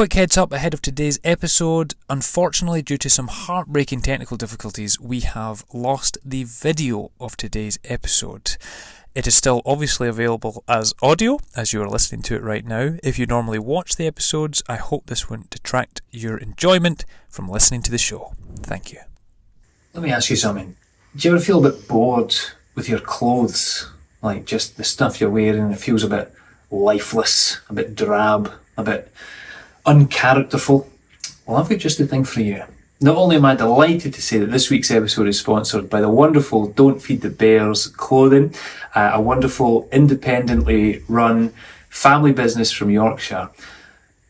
quick heads up ahead of today's episode. Unfortunately, due to some heartbreaking technical difficulties, we have lost the video of today's episode. It is still obviously available as audio, as you are listening to it right now. If you normally watch the episodes, I hope this won't detract your enjoyment from listening to the show. Thank you. Let me ask you something. Do you ever feel a bit bored with your clothes? Like just the stuff you're wearing, it feels a bit lifeless, a bit drab, a bit uncharacterful? Well, I've got just the thing for you. Not only am I delighted to say that this week's episode is sponsored by the wonderful Don't Feed the Bears clothing, a wonderful independently run family business from Yorkshire,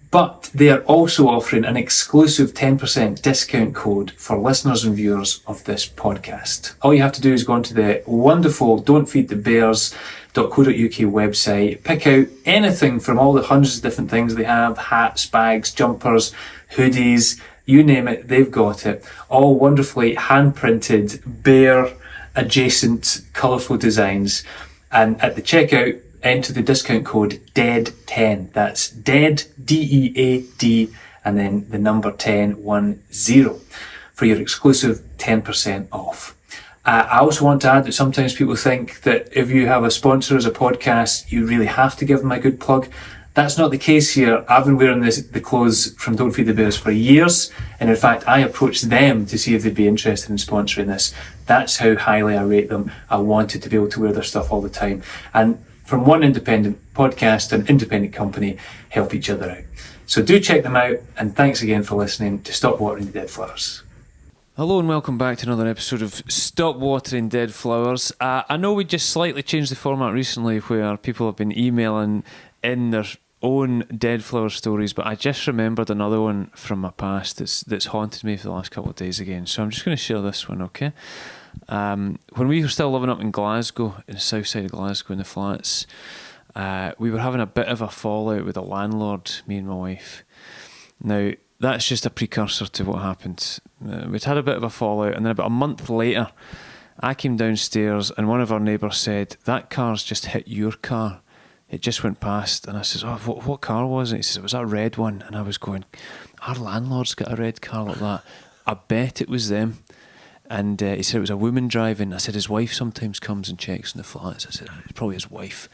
but they are also offering an exclusive 10% discount code for listeners and viewers of this podcast. All you have to do is go onto the wonderful don'tfeedthebears.co.uk website, pick out anything from all the hundreds of different things they have: hats, bags, jumpers, hoodies, you name it, they've got it. All wonderfully hand-printed, bear adjacent, colourful designs. And at the checkout, enter the discount code DEAD10. That's DEAD, D-E-A-D, and then the number 10, for your exclusive 10% off. I also want to add that sometimes people think that if you have a sponsor as a podcast, you really have to give them a good plug. That's not the case here. I've been wearing the clothes from Don't Feed the Bears for years, and in fact I approached them to see if they'd be interested in sponsoring this. That's how highly I rate them. I wanted to be able to wear their stuff all the time. And from one independent podcast and independent company, help each other out. So do check them out, and thanks again for listening to Stop Watering Dead Flowers. Hello and welcome back to another episode of Stop Watering Dead Flowers. I know we just slightly changed the format recently where people have been emailing in their own dead flower stories, but I just remembered another one from my past that's haunted me for the last couple of days again. So I'm just going to share this one, okay? When we were still living up in Glasgow, in the south side of Glasgow in the flats, we were having a bit of a fallout with the landlord, me and my wife. Now, that's just a precursor to what happened. We'd had a bit of a fallout, and then about a month later, I came downstairs and one of our neighbours said, "That car's just hit your car. It just went past." And I says, "Oh, what car was it?" He says, "It was that red one." And I was going, "Our landlord's got a red car like that. I bet it was them." And he said it was a woman driving. I said, "His wife sometimes comes and checks in the flats." I said, "It's probably his wife."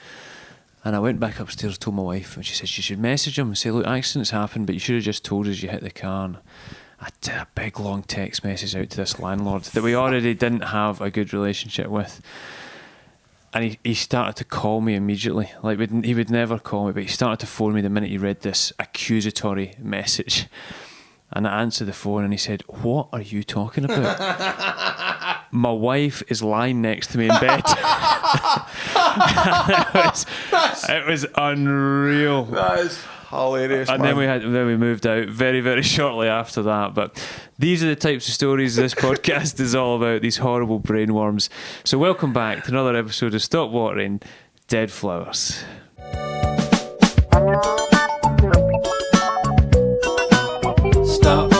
And I went back upstairs, told my wife, and she said she should message him and say, "Look, accidents happen, but you should have just told us you hit the car." And I did a big long text message out to this landlord that we already didn't have a good relationship with. And he started to call me immediately. Like, he would never call me, but he started to phone me the minute he read this accusatory message. And I answered the phone and he said, "What are you talking about?" "My wife is lying next to me in bed." it was unreal. That is hilarious, and man. then we moved out very, very shortly after that. But these are the types of stories this podcast is all about, these horrible brainworms. So welcome back to another episode of Stop Watering Dead Flowers. Stop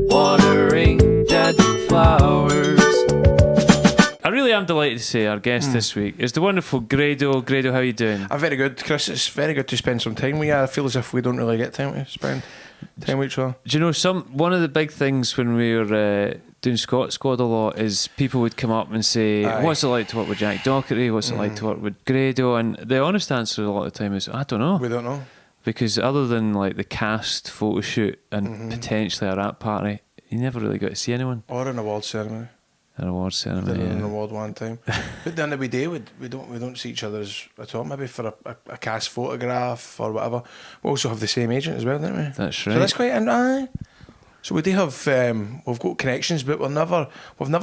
watering dead flowers. I really am delighted to say our guest this week is the wonderful Grado. Grado, how are you doing? I'm very good, Chris. It's very good to spend some time with you. I feel as if we don't really get time to spend time with each other. Do you know, one of the big things when we were doing Squad a lot is people would come up and say, "Aye. What's it like to work with Jack Doherty? What's it like to work with Grado?" And the honest answer a lot of the time is, "I don't know." We don't know. Because other than like the cast photo shoot and potentially a rap party, you never really got to see anyone. Or an award ceremony. An award ceremony, An award one time. But at the end of the day, we don't see each other at all. Maybe for a cast photograph or whatever. We also have the same agent as well, don't we? That's right. So that's quite So we do have we've got connections, but we've never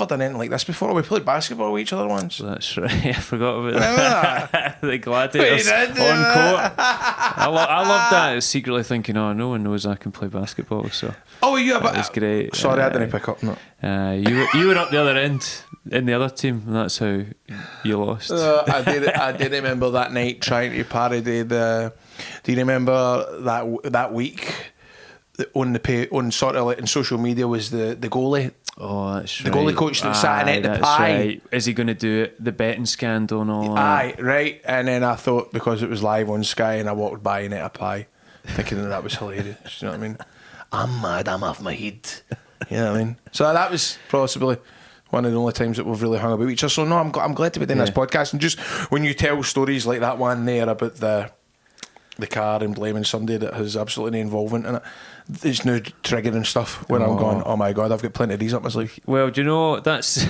done anything like this before. We played basketball with each other once. That's right. I forgot about that. The gladiators on court. I love that. Secretly thinking, "Oh, no one knows I can play basketball." So that was great. Sorry, I didn't pick up on it. You were up the other end in the other team, and that's how you lost. I did remember that night trying to parody the. Do you remember that week? On sort of like in social media was the goalie. Oh, that's the right. goalie coach that sat in it, the pie. Right. Is he going to do it? The betting scandal and all that. Aye, right. And then I thought because it was live on Sky and I walked by and ate a pie. thinking that was hilarious. You know what I mean? I'm mad, I'm off my head. You know what I mean? So that was possibly one of the only times that we've really hung about each other. So no, I'm glad to be doing this podcast. And just when you tell stories like that one there about the car and blaming somebody that has absolutely no involvement in it, it's now triggering stuff when I'm going, oh my God, I've got plenty of these up my sleeve. Well, do you know, that's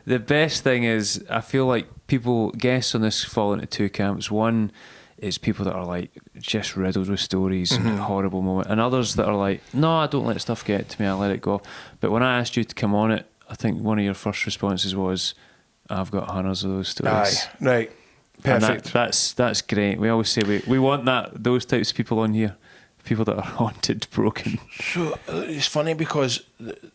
the best thing is, I feel like guests on this fall into two camps. One is people that are like just riddled with stories and horrible moments, and others that are like, no, I don't let stuff get to me, I let it go. But when I asked you to come on it, I think one of your first responses was, I've got hundreds of those stories. Aye, right. Perfect. And that's great. We always say we want those types of people on here. People that are haunted, broken. So it's funny because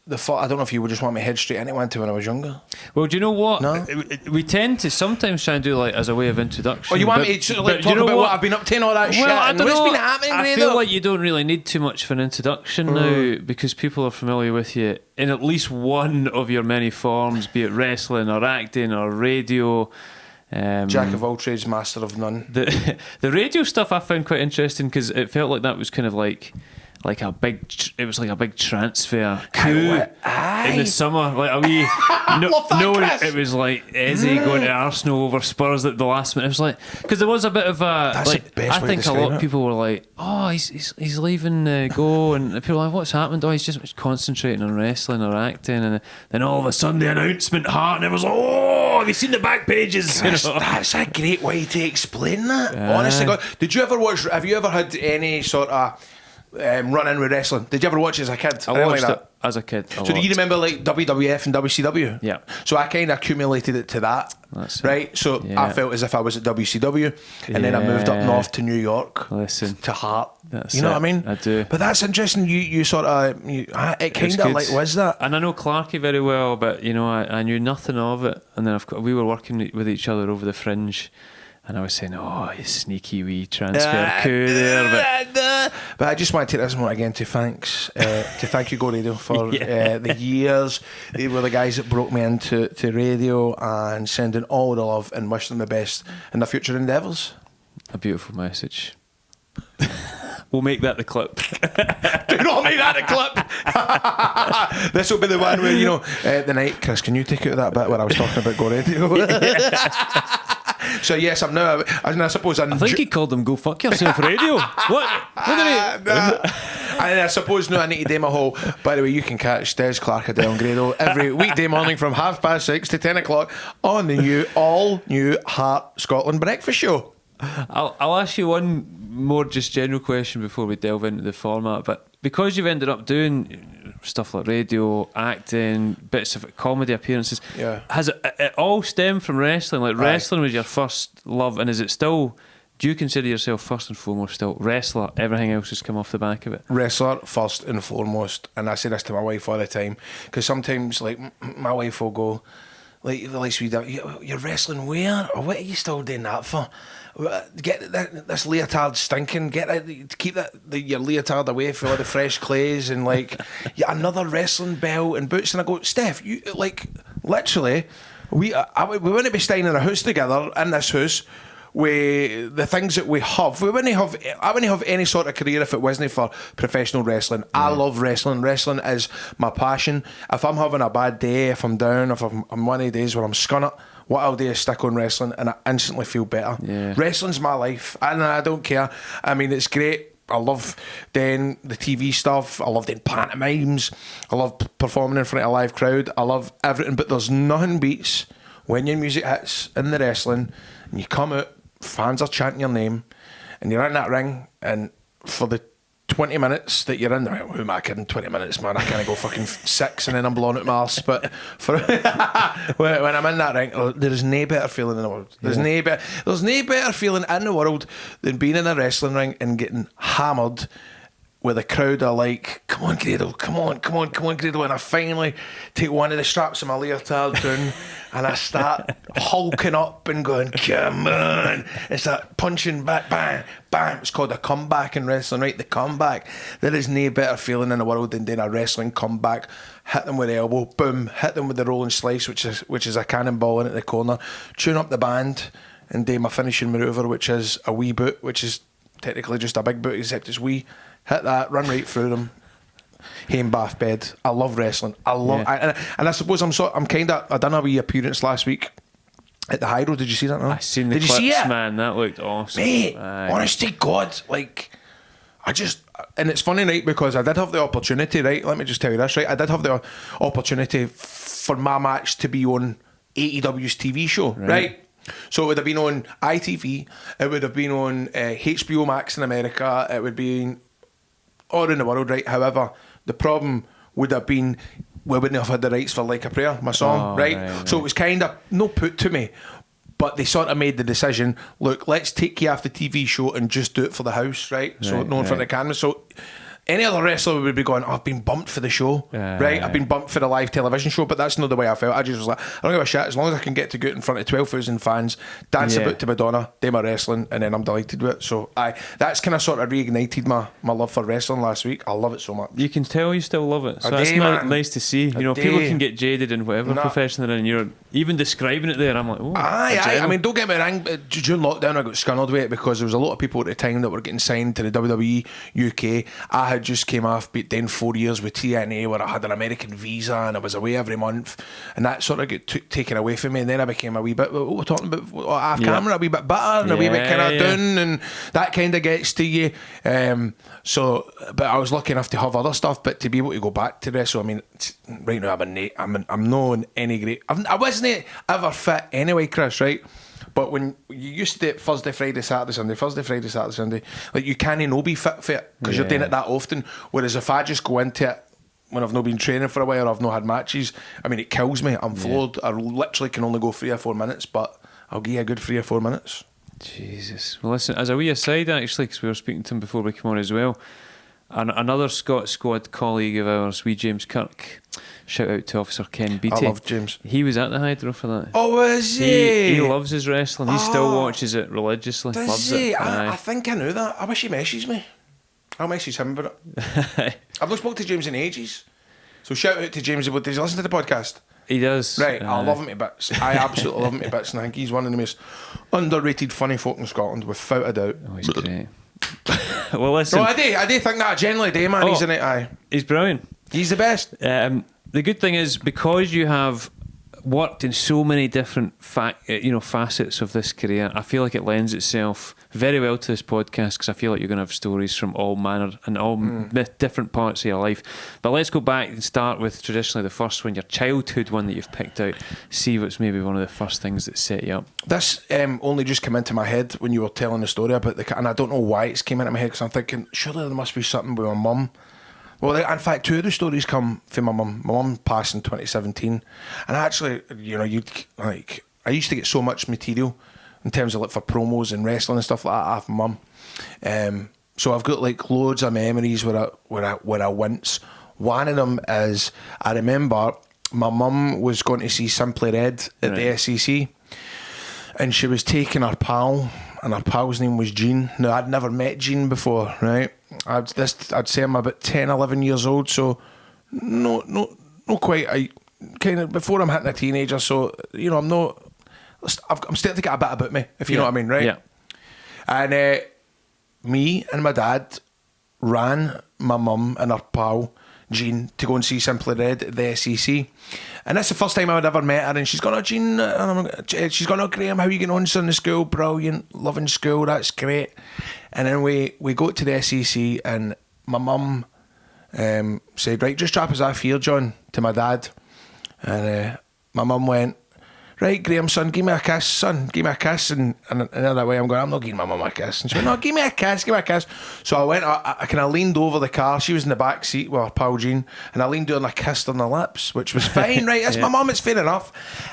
the thought, I don't know if you would just want me head straight into when I was younger. Well, do you know what? No? We tend to sometimes try and do like as a way of introduction. Oh, you want me to sort of like talk about what I've been up to and all that shit? I don't what's know. been happening, I Grado? feel like you don't really need too much of an introduction now, because people are familiar with you in at least one of your many forms, be it wrestling or acting or radio. Jack of all trades, master of none. The radio stuff I found quite interesting, because it felt like that was kind of like a big transfer coup in the summer, like a wee it was like Eze going to Arsenal over Spurs at the last minute. It was like, because there was a bit of a That's like, the best I way think to a lot describe of it. people were like, oh, he's leaving Go, and people were like, what's happened? Oh, he's just concentrating on wrestling or acting, and then all of a sudden the announcement Hart, and everyone's like, oh, have you seen the back pages? That's a great way to explain that. Honestly, God, have you ever had any sort of run in with wrestling? Did you ever watch it as a kid? I watched it as a kid. So do you remember like WWF and WCW? Yeah. So I kind of accumulated it to that. That's it. Right? So I felt as if I was at WCW, and then I moved up north to New York. Listen, to Hart. that's You know it. what I mean? I do. But that's interesting. You sort of it kind of good. like was that. And I know Clarkie very well, but you know, I knew nothing of it. And then we were working with each other over the Fringe, and I was saying, oh, you sneaky wee transfer coup there. But I just want to take this moment again to thank you, Grado, for the years. They were the guys that broke me into radio, and sending all the love and wish them the best in their future endeavours. A beautiful message. We'll make that the clip. Do not make that a clip. This will be the one where, you know, the night, Chris, can you take out that bit where I was talking about Go Radio? So yes, I'm now, and I suppose I think he called them Go Fuck Yourself Radio. What did he? And I suppose now I need to do my whole. By the way, you can catch Des Clark Adele and Grado every weekday morning from 6:30 to 10 o'clock on the all new Heart Scotland Breakfast Show. I'll ask you one more just general question before we delve into the format. But because you've ended up doing stuff like radio, acting, bits of comedy appearances, has it all stemmed from wrestling? Like wrestling was your first love, and is it still? Do you consider yourself first and foremost still wrestler? Everything else has come off the back of it. Wrestler first and foremost, and I say this to my wife all the time, because sometimes like my wife will go, like you're wrestling where, or what are you still doing that for? Get this leotard stinking. Keep your leotard away from all the fresh clays and like another wrestling belt and boots. And I go, Steph, you like literally, we wouldn't be staying in a house together in this house with the things that we have. I wouldn't have any sort of career if it wasn't for professional wrestling. Yeah. I love wrestling. Wrestling is my passion. If I'm having a bad day, if I'm down, if I'm one of the days where I'm scunning, what I'll do is stick on wrestling and I instantly feel better. Yeah. Wrestling's my life and I don't care. I mean, it's great. I love doing the TV stuff. I love doing pantomimes. I love performing in front of a live crowd. I love everything, but there's nothing beats when your music hits in the wrestling and you come out, fans are chanting your name and you're in that ring, and for the 20 minutes that you're in there, who am I kidding, 20 minutes, man, I can't go fucking 6 and then I'm blowing out my arse. But for when I'm in that ring, there's no better feeling in the world. There's no better feeling in the world than being in a wrestling ring and getting hammered where the crowd are like, come on, Grado, come on, Grado. And I finally take one of the straps of my leotard down and I start hulking up and going, come on. And start punching back, bang, bang. It's called a comeback in wrestling, right? The comeback. There is no better feeling in the world than doing a wrestling comeback. Hit them with the elbow, boom. Hit them with the rolling slice, which is a cannonball in at the corner. Tune up the band and do my finishing manoeuvre, which is a wee boot, which is technically just a big boot, except it's wee. Hit that, run right through them. Hay bath bed. I love wrestling. And I suppose I'm kind of. I done a wee appearance last week at the Hydro. Did you see that? No? I seen the Did clips, you see it? man. That looked awesome. Mate, honest to God, like, and it's funny, right, because I did have the opportunity, right, let me just tell you this, right, I did have the opportunity for my match to be on AEW's TV show, right? So it would have been on ITV, it would have been on HBO Max in America, it would be all in the world, right? However, the problem would have been we wouldn't have had the rights for Like a Prayer, my song, right? So it was kind of no put to me. But they sort of made the decision, look, let's take you off the TV show and just do it for the house, right? So no in front of the camera. So any other wrestler would be going, I've been bumped for the show, right? I've been bumped for the live television show, but that's not the way I felt. I just was like, I don't give a shit. As long as I can get to go out in front of 12,000 fans, dance about to Madonna, do my wrestling, and then I'm delighted with it. So that's kind of sort of reignited my love for wrestling last week. I love it so much. You can tell you still love it. So I that's do, man. nice to see. You know, people can get jaded in whatever profession they're in. You're even describing it there. I'm like, oh. Aye. I mean, don't get me wrong. During lockdown, I got scunnered with it because there was a lot of people at the time that were getting signed to the WWE UK. I had just came off beat then 4 years with TNA where I had an American visa and I was away every month, and that sort of got taken away from me, and then I became a wee bit, what we're talking about off camera, a wee bit bitter and a wee bit kind of down, and that kind of gets to you. So, but I was lucky enough to have other stuff, but to be able to go back to this, so I mean, right now I'm not in any great. I wasn't ever fit anyway, Chris, right? But when you used to do it Thursday, Friday, Saturday, Sunday, like you can't no be fit for it because you're doing it that often. Whereas if I just go into it when I've not been training for a while or I've not had matches, I mean, it kills me. I'm floored. I literally can only go 3 or 4 minutes, but I'll give you a good 3 or 4 minutes. Jesus. Well, listen, as a wee aside, actually, because we were speaking to him before we came on as well, another Scott Squad colleague of ours, wee James Kirk. Shout out to Officer Ken Beattie. I love James. He was at the Hydro for that. Oh, was he? He loves his wrestling. He still watches it religiously. Does loves he? it. I think I knew that. I wish he messages me. I'll message him about it. I've not spoken to James in ages. So shout out to James. Does he listen to the podcast? He does. Right, I love him to bits. I absolutely love him to bits, and I think he's one of the most underrated funny folk in Scotland, without a doubt. Oh, he's great. Well, listen. No, I do think that. I genuinely do, man. He's in it. Aye. He's brilliant. He's the best. The good thing is, because you have worked in so many different facets of this career, I feel like it lends itself very well to this podcast, because I feel like you're going to have stories from all manner and all different parts of your life. But let's go back and start with traditionally the first one, your childhood one that you've picked out. See what's maybe one of the first things that set you up. This only just came into my head when you were telling the story about and I don't know why it's came into my head, because I'm thinking surely there must be something with my mum. Well, in fact, 2 of the stories come from my mum. My mum passed in 2017, and actually, I used to get so much material in terms of like for promos and wrestling and stuff like that off my mum. So I've got like loads of memories where I wince. One of them is I remember my mum was going to see Simply Red at the SEC, and she was taking her pal, and her pal's name was Gene. Now, I'd never met Gene before, right? I'd say I'm about 10, 11 years old, so no quite. Kind of before I'm hitting a teenager, so I'm starting to get a bit about me, if you know what I mean, right? Yeah. And me and my dad ran my mum and her pal Jean to go and see Simply Red at the SEC, and that's the first time I had ever met her. And she's gone, "Oh, Jean," she's gone, "Oh, Graham, how are you getting on, son? In school, brilliant, loving school, that's great." And then we go to the SEC, and my mum said, "Right, just drop us off here, John," to my dad. And my mum went, "Right, Graham, son, give me a kiss, son, give me a kiss." And that way I'm going, "I'm not giving my mum a kiss." And she went, "No, give me a kiss. So I went, I kind of leaned over the car. She was in the back seat with her pal Jean, and I leaned down and I kissed her on the lips, which was fine, right? That's my mum, it's fair enough.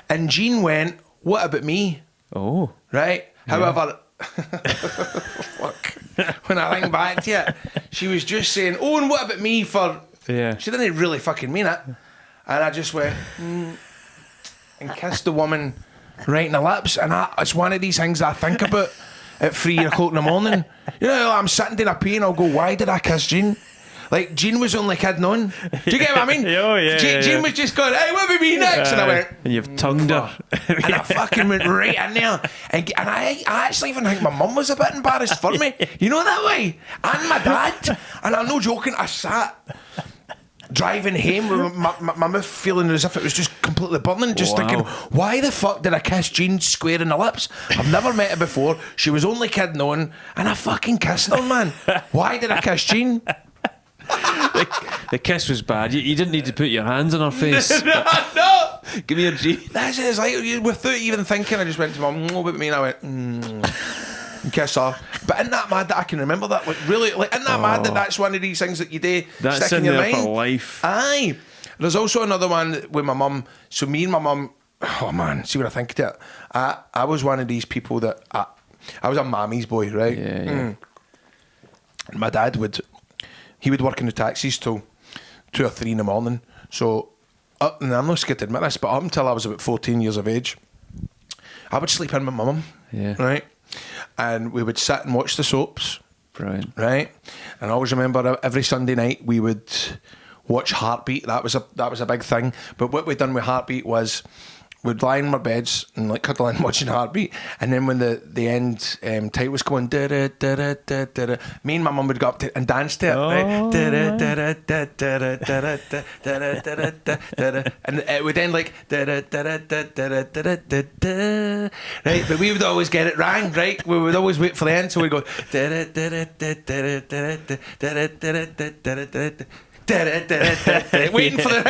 And Jean went, "What about me?" Oh. Right? Yeah. However, fuck. When I think back to it, she was just saying, "Oh, and what about me?" She didn't really fucking mean it. And I just went, and kissed the woman right in the lips. And it's one of these things that I think about at 3 o'clock in the morning. You know, I'm sitting doing a pee and I'll go, why did I kiss Jean? Like, Jean was only kidding on. Do you get what I mean? Oh, yeah, Jean was just going, hey, what about me next? And I went... And you've tongued her. And I fucking went right in there. And I actually even think my mum was a bit embarrassed for me. You know that way? And my dad. And I'm no joking, I sat driving home with my mouth feeling as if it was just completely burning, just thinking, why the fuck did I kiss Jean square in the lips? I've never met her before. She was only kidding on, and I fucking kissed her, man. Why did I kiss Jean? The kiss was bad. You didn't need to put your hands on her face. No. Give me a G. That's it. It's like, without even thinking, I just went to mum, what about me? And I went, and kiss her. But isn't that mad that I can remember that? Like, really, like, isn't that mad that that's one of these things that you do That's stick in in your there mind? for life. Aye. There's also another one with my mum. So me and my mum, oh man, see what I think of it. I was one of these people that I was a mammy's boy, right? Yeah. My dad would work in the taxis till 2 or 3 in the morning. So, and I'm not scared to admit this, but up until I was about 14 years of age, I would sleep in with my mum, right? And we would sit and watch the soaps. Brilliant. Right? And I always remember every Sunday night we would watch Heartbeat. That was a big thing. But what we'd done with Heartbeat was we'd lie in our beds and like cuddle in watching Heartbeat, and then when the end title was going da da da da da da, me and my mum would go up to and dance to it, right? Da da da da da da da da da da da, and it would end like da da da da da da da da, right? But we would always get it wrong, right? We would always wait for the end, so we'd go da da da da da da da da da da da da. Waiting for the we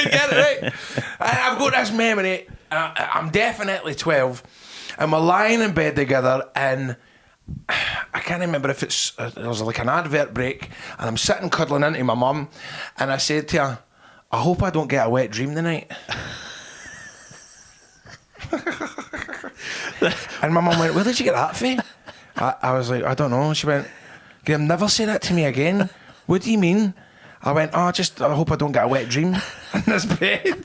get it right. I've got this memory. I'm definitely 12, and we're lying in bed together, and I can't remember if there was like an advert break, and I'm sitting cuddling into my mum, and I said to her, I hope I don't get a wet dream tonight. And my mum went, where did you get that from? I was like, I don't know. She went, Graham, never say that to me again. What do you mean? I went, I hope I don't get a wet dream in this bed.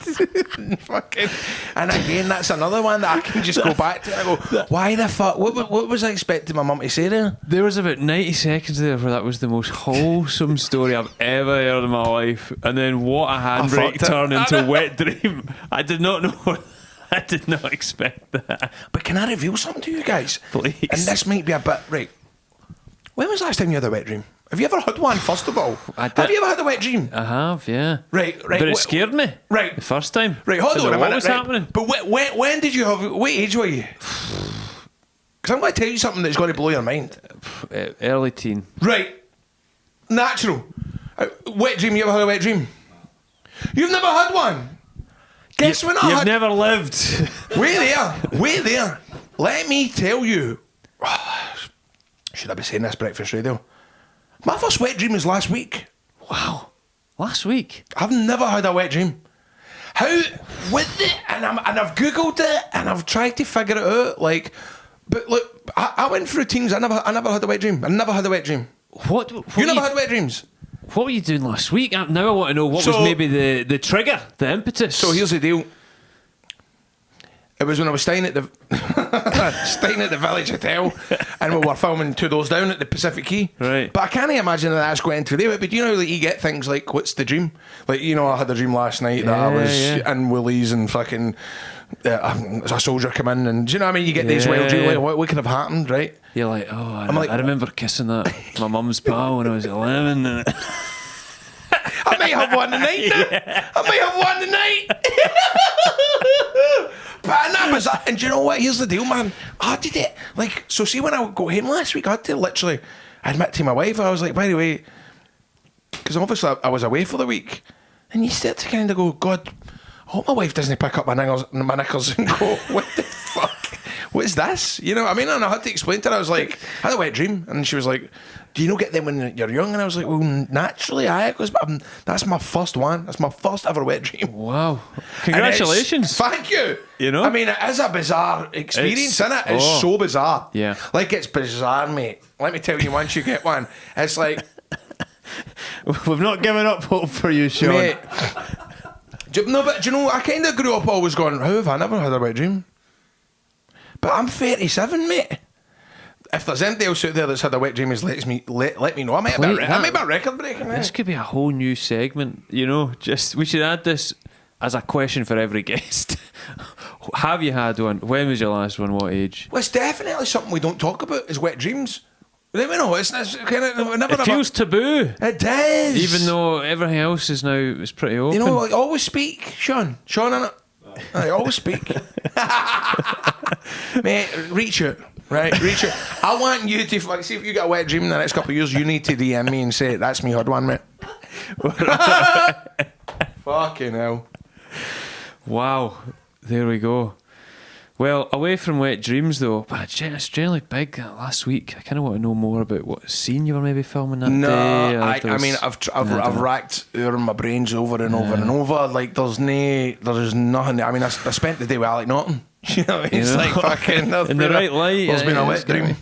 Fucking. And again, that's another one that I can just go back to. I go, why the fuck? What was I expecting my mum to say there? There was about 90 seconds there where that was the most wholesome story I've ever heard in my life. And then what a handbrake turn into wet dream. I did not know. I did not expect that. But can I reveal something to you guys? Please. And this might be a bit... Right. When was the last time you had a wet dream? Have you ever had one, first of all? Have you ever had a wet dream? I have, yeah. Right. But it scared me. Right. The first time. Right, hold on a minute. What was happening? But when did you have... What age were you? Because I'm going to tell you something that's going to blow your mind. Early teen. Right. Natural. Wet dream, you ever had a wet dream? You've never had one? Guess when I You've never lived. Wait there. Let me tell you. Should I be saying this, breakfast radio? My first wet dream was last week. Wow. Last week? I've never had a wet dream. How? With it? And I've Googled it and I've tried to figure it out. Like, but look, I went through teens. I never had a wet dream. I never had a wet dream. What you never had wet dreams? What were you doing last week? Now I want to know what was maybe the trigger, the impetus. So here's the deal. It was when I was staying at the Village Hotel, and we were filming 2 doors down at the Pacific Quay. Right. But I can't imagine that that's going into there. But do you know that you get things like, what's the dream? Like, you know, I had a dream last night that I was in Woolies and fucking a soldier come in, and do you know what I mean? You get these wild dreams, like, what could have happened, right? You're like, I remember kissing that my mum's pal when I was 11. And I might have one tonight. I might have one tonight. But that was that. And do you know what? Here's the deal, man. I did it. Like, so see, when I got home last week, I had to literally admit to my wife, I was like, by the way, because obviously I was away for the week, and you start to kind of go, God, I hope my wife doesn't pick up my knickers and go, what the fuck? What is this? You know what I mean? And I had to explain to her, I was like, I had a wet dream. And she was like, do you not get them when you're young? And I was like, well, naturally, but that's my first one. That's my first ever wet dream. Wow. Congratulations. Thank you. You know? I mean, it is a bizarre experience, isn't it? It's so bizarre. Yeah. Like, it's bizarre, mate. Let me tell you, once you get one, it's like... We've not given up hope for you, Sean. Mate. No, but do you know, I kind of grew up always going, how have I never had a wet dream? But I'm 37, mate. if there's anybody else out there that's had a wet dream, let me know. I might be a record breaking. This could be a whole new segment. You know, just we should add this as a question for every guest. Have you had one? When was your last one? What age? Well, it's definitely something we don't talk about. Is wet dreams. You know, it's kind of never. It feels taboo. It does. Even though everything else is pretty open. You know, I always speak, Sean, innit? I always speak. Mate, reach out. Right, reach out. I want you to see if you get a wet dream in the next couple of years. You need to DM me and say that's me had one, mate. Fucking hell. Wow, there we go. Well, away from wet dreams though, but it's generally big. Last week, I kind of want to know more about what scene you were maybe filming that day. I mean, I've racked my brains over and over and over. Like, there's nothing. I mean, I spent the day with Alec Norton. You know, it's like fucking in the right light. There's been a wet dream.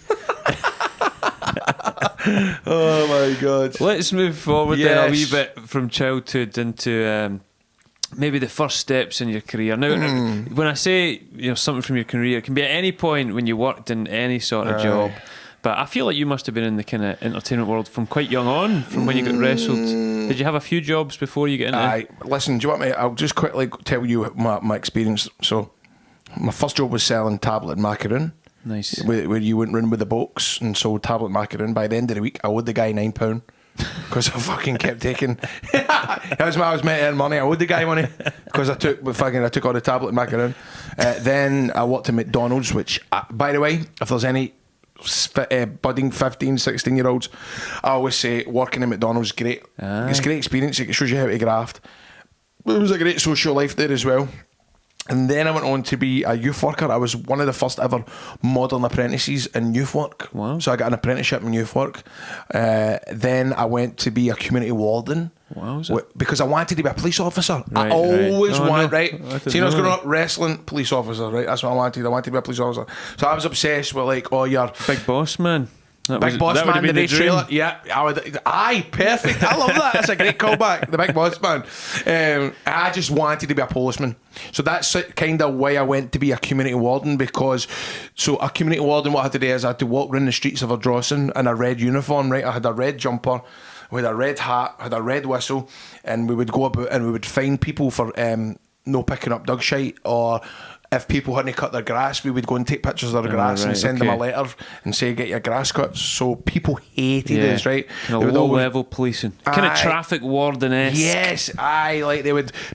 Oh my god. Let's move forward then a wee bit from childhood into maybe the first steps in your career. Now, when I say something from your career, it can be at any point when you worked in any sort of job. But I feel like you must have been in the kind of entertainment world from quite young on, from when you got wrestled. Did you have a few jobs before you get into it? Listen, do you want me? I'll just quickly tell you my experience. So, my first job was selling tablet macaroon. Nice. Where you went round with the box and sold tablet macaroon. By the end of the week, I owed the guy £9 because I fucking kept taking. That was when I was meant to earn money. I owed the guy money because I took all the tablet macaroon. Then I worked at McDonald's, which, by the way, if there's any budding 15, 16-year-olds, I always say working at McDonald's is great. It's a great experience. It shows you how to graft. It was a great social life there as well. And then I went on to be a youth worker. I was one of the first ever modern apprentices in youth work. Wow. So I got an apprenticeship in youth work. Then I went to be a community warden. Wow. Because I wanted to be a police officer. Right, I always wanted, right? See, I was growing up wrestling, police officer, right? That's what I wanted. I wanted to be a police officer. So I was obsessed with you're Big Boss Man. Big Boss Man, the race trailer. Yeah, perfect. I love that. That's a great callback. The Big Boss Man. I just wanted to be a policeman. So that's kind of why I went to be a community warden, because a community warden, what I had to do is I had to walk around the streets of Ardrossan in a red uniform, right? I had a red jumper, with a red hat, had a red whistle, and we would go about and we would fine people for no picking up dog shite, or if people hadn't cut their grass, we would go and take pictures of their grass and send them a letter and say, get your grass cut. So people hated us, right? Kind of low-level policing. Kind of traffic warden-esque. Yes,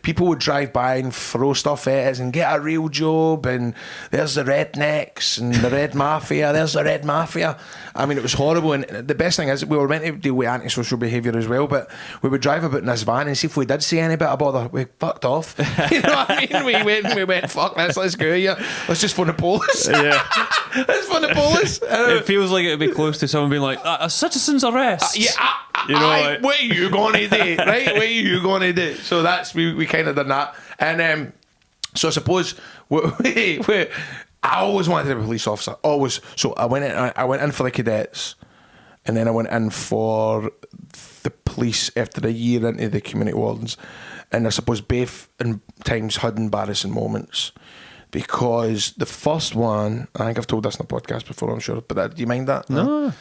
people would drive by and throw stuff at us and get a real job, and there's the rednecks and the red mafia, there's the red mafia. I mean, it was horrible, and the best thing is we were meant to deal with antisocial behaviour as well, but we would drive about in this van and see if we did see any bit of bother, we fucked off. You know what I mean? We went, fuck this, let's go here. Let's just phone the police. Yeah. Let's phone the police. It feels like it'd be close to someone being like, a citizen's arrest. What are you going to do? Right? What are you going to do? So we kind of done that. And so I suppose I always wanted to be a police officer. Always. So I went in for the cadets, and then I went in for the police after a year into the community wardens. And I suppose both times had embarrassing moments, because the first one, I think I've told this in the podcast before, I'm sure, but do you mind that? No.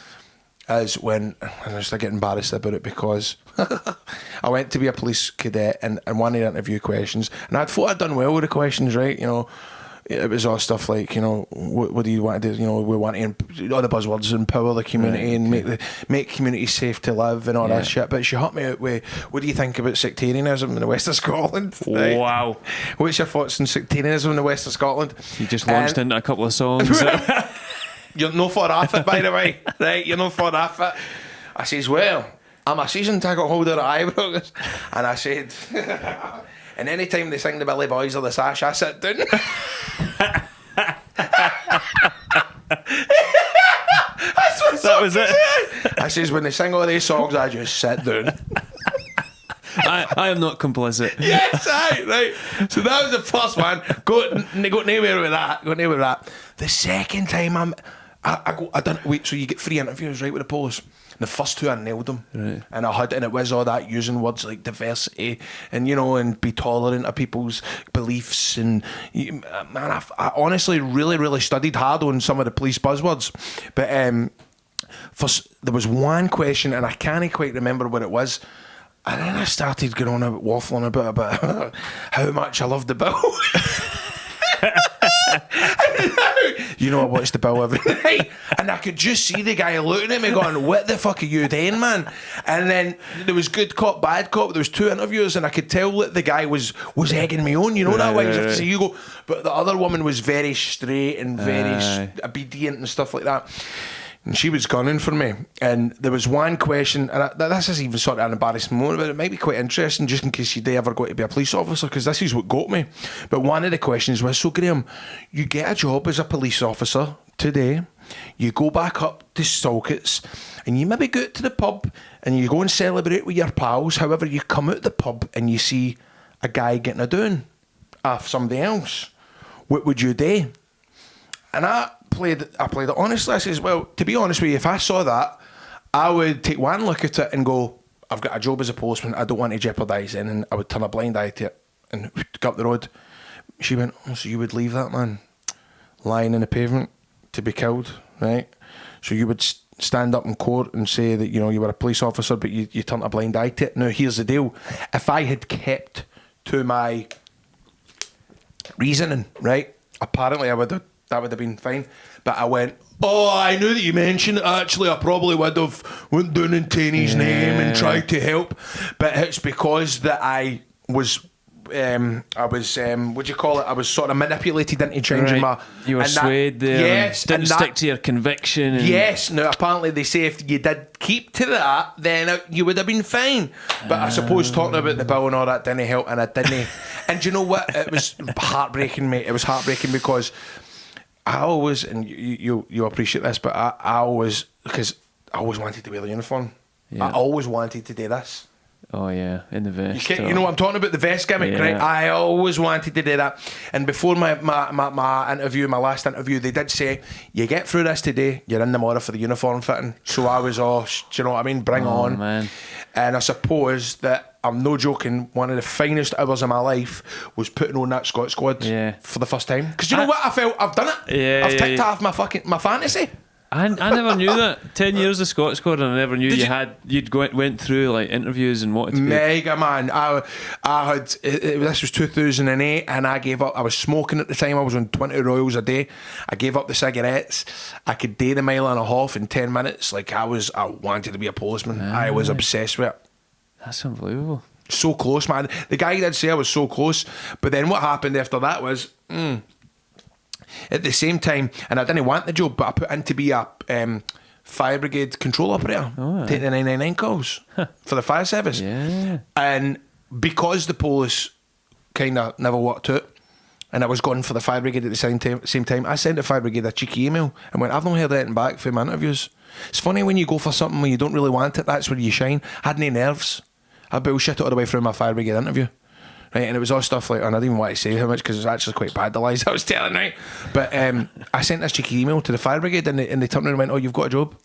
Is when I just get embarrassed about it, because I went to be a police cadet, and one of the interview questions, and I thought I'd done well with the questions, right? You know, it was all stuff like, you know, what do you want to do? You know, we want to, all the buzzwords, empower the community and make communities safe to live and all that shit. But she hit me out with, what do you think about sectarianism in the west of Scotland? Right? Wow. What's your thoughts on sectarianism in the west of Scotland? You just launched into a couple of songs. You're no for off it, by the way. Right, you're no for off it. I says, well, I'm a season ticket holder at Ibrox. And I said, and any time they sing the Billy Boys or the Sash, I sit down. That was it. I says, when they sing all these songs, I just sit down. I am not complicit. Yes, right. So that was the first one. Go nowhere with that. The second time, I go, I don't wait. So you get 3 interviews, right, with the police. And the first 2 I nailed them, Right. and it was all that using words like diversity and and be tolerant of people's beliefs and man, I honestly really studied hard on some of the police buzzwords, but there was one question and I can't quite remember what it was. And then I started going on about waffling about how much I loved the bill. I watched the bill every night, and I could just see the guy looking at me going, what the fuck are you doing, man? And then there was good cop, bad cop. There was 2 interviews, and I could tell that the guy was egging me on, that way. You have to say, you go. But the other woman was very straight and very obedient and stuff like that. And she was gunning for me. And there was one question, and this is even sort of an embarrassing moment, but it might be quite interesting just in case you do ever go to be a police officer, because this is what got me. But one of the questions was, so Graham, you get a job as a police officer today, you go back up to Salkits, and you maybe go out to the pub, and you go and celebrate with your pals. However, you come out the pub and you see a guy getting a doing off somebody else. What would you do? And I played it honestly. I says, well, to be honest with you, if I saw that, I would take one look at it and go, I've got a job as a postman, I don't want to jeopardise it, and I would turn a blind eye to it and go up the road. She went, oh, so you would leave that man lying in the pavement to be killed, right? So you would stand up in court and say that, you were a police officer, but you turned a blind eye to it. Now, here's the deal. If I had kept to my reasoning, right, apparently that would have been fine. But I went, I knew that you mentioned it. Actually, I probably would have went down in Taney's name and tried to help. But it's because that I was, what do you call it? I was sort of manipulated into changing my... You were swayed there. Yes. Didn't stick to your conviction. Yes. Now, apparently they say if you did keep to that, then you would have been fine. But I suppose talking about the bill and all that didn't help, and I didn't. And do you know what? It was heartbreaking, mate. It was heartbreaking because... I always, and you appreciate this, but I always, because I always wanted to wear the uniform. Yeah. I always wanted to do this. Oh yeah, in the vest. You know what I'm talking about, the vest gimmick, right? I always wanted to do that. And before my interview, my last interview, they did say, you get through this today, you're in tomorrow for the uniform fitting. So I was, do you know what I mean? Bring on. Man. And I suppose that, I'm no joking, one of the finest hours of my life was putting on that Scot squad for the first time. Because you know what? I felt I've done it. Yeah, I've ticked off my fantasy. I never knew that. 10 years of Scot squad, and I never knew you'd went through like interviews and wanted to be. Mega, man. I had this was 2008, and I gave up. I was smoking at the time. I was on 20 Royals a day. I gave up the cigarettes. I could do the mile and a half in 10 minutes. Like I wanted to be a policeman. I was obsessed with it. That's unbelievable. So close, man. The guy did say I was so close, but then what happened after that was, at the same time, and I didn't want the job, but I put in to be a fire brigade control operator, taking the 999 calls for the fire service. Yeah. And because the police kind of never worked out, and I was going for the fire brigade at the same time, I sent the fire brigade a cheeky email and went, I've not heard anything back from my interviews. It's funny when you go for something where you don't really want it, that's where you shine. I had no nerves. I bullshit it all the way through my fire brigade interview. Right, and it was all stuff like, and I didn't even want to say how much because it was actually quite bad, the lies I was telling, right? But I sent this cheeky email to the fire brigade, and they turned around and went, oh, you've got a job.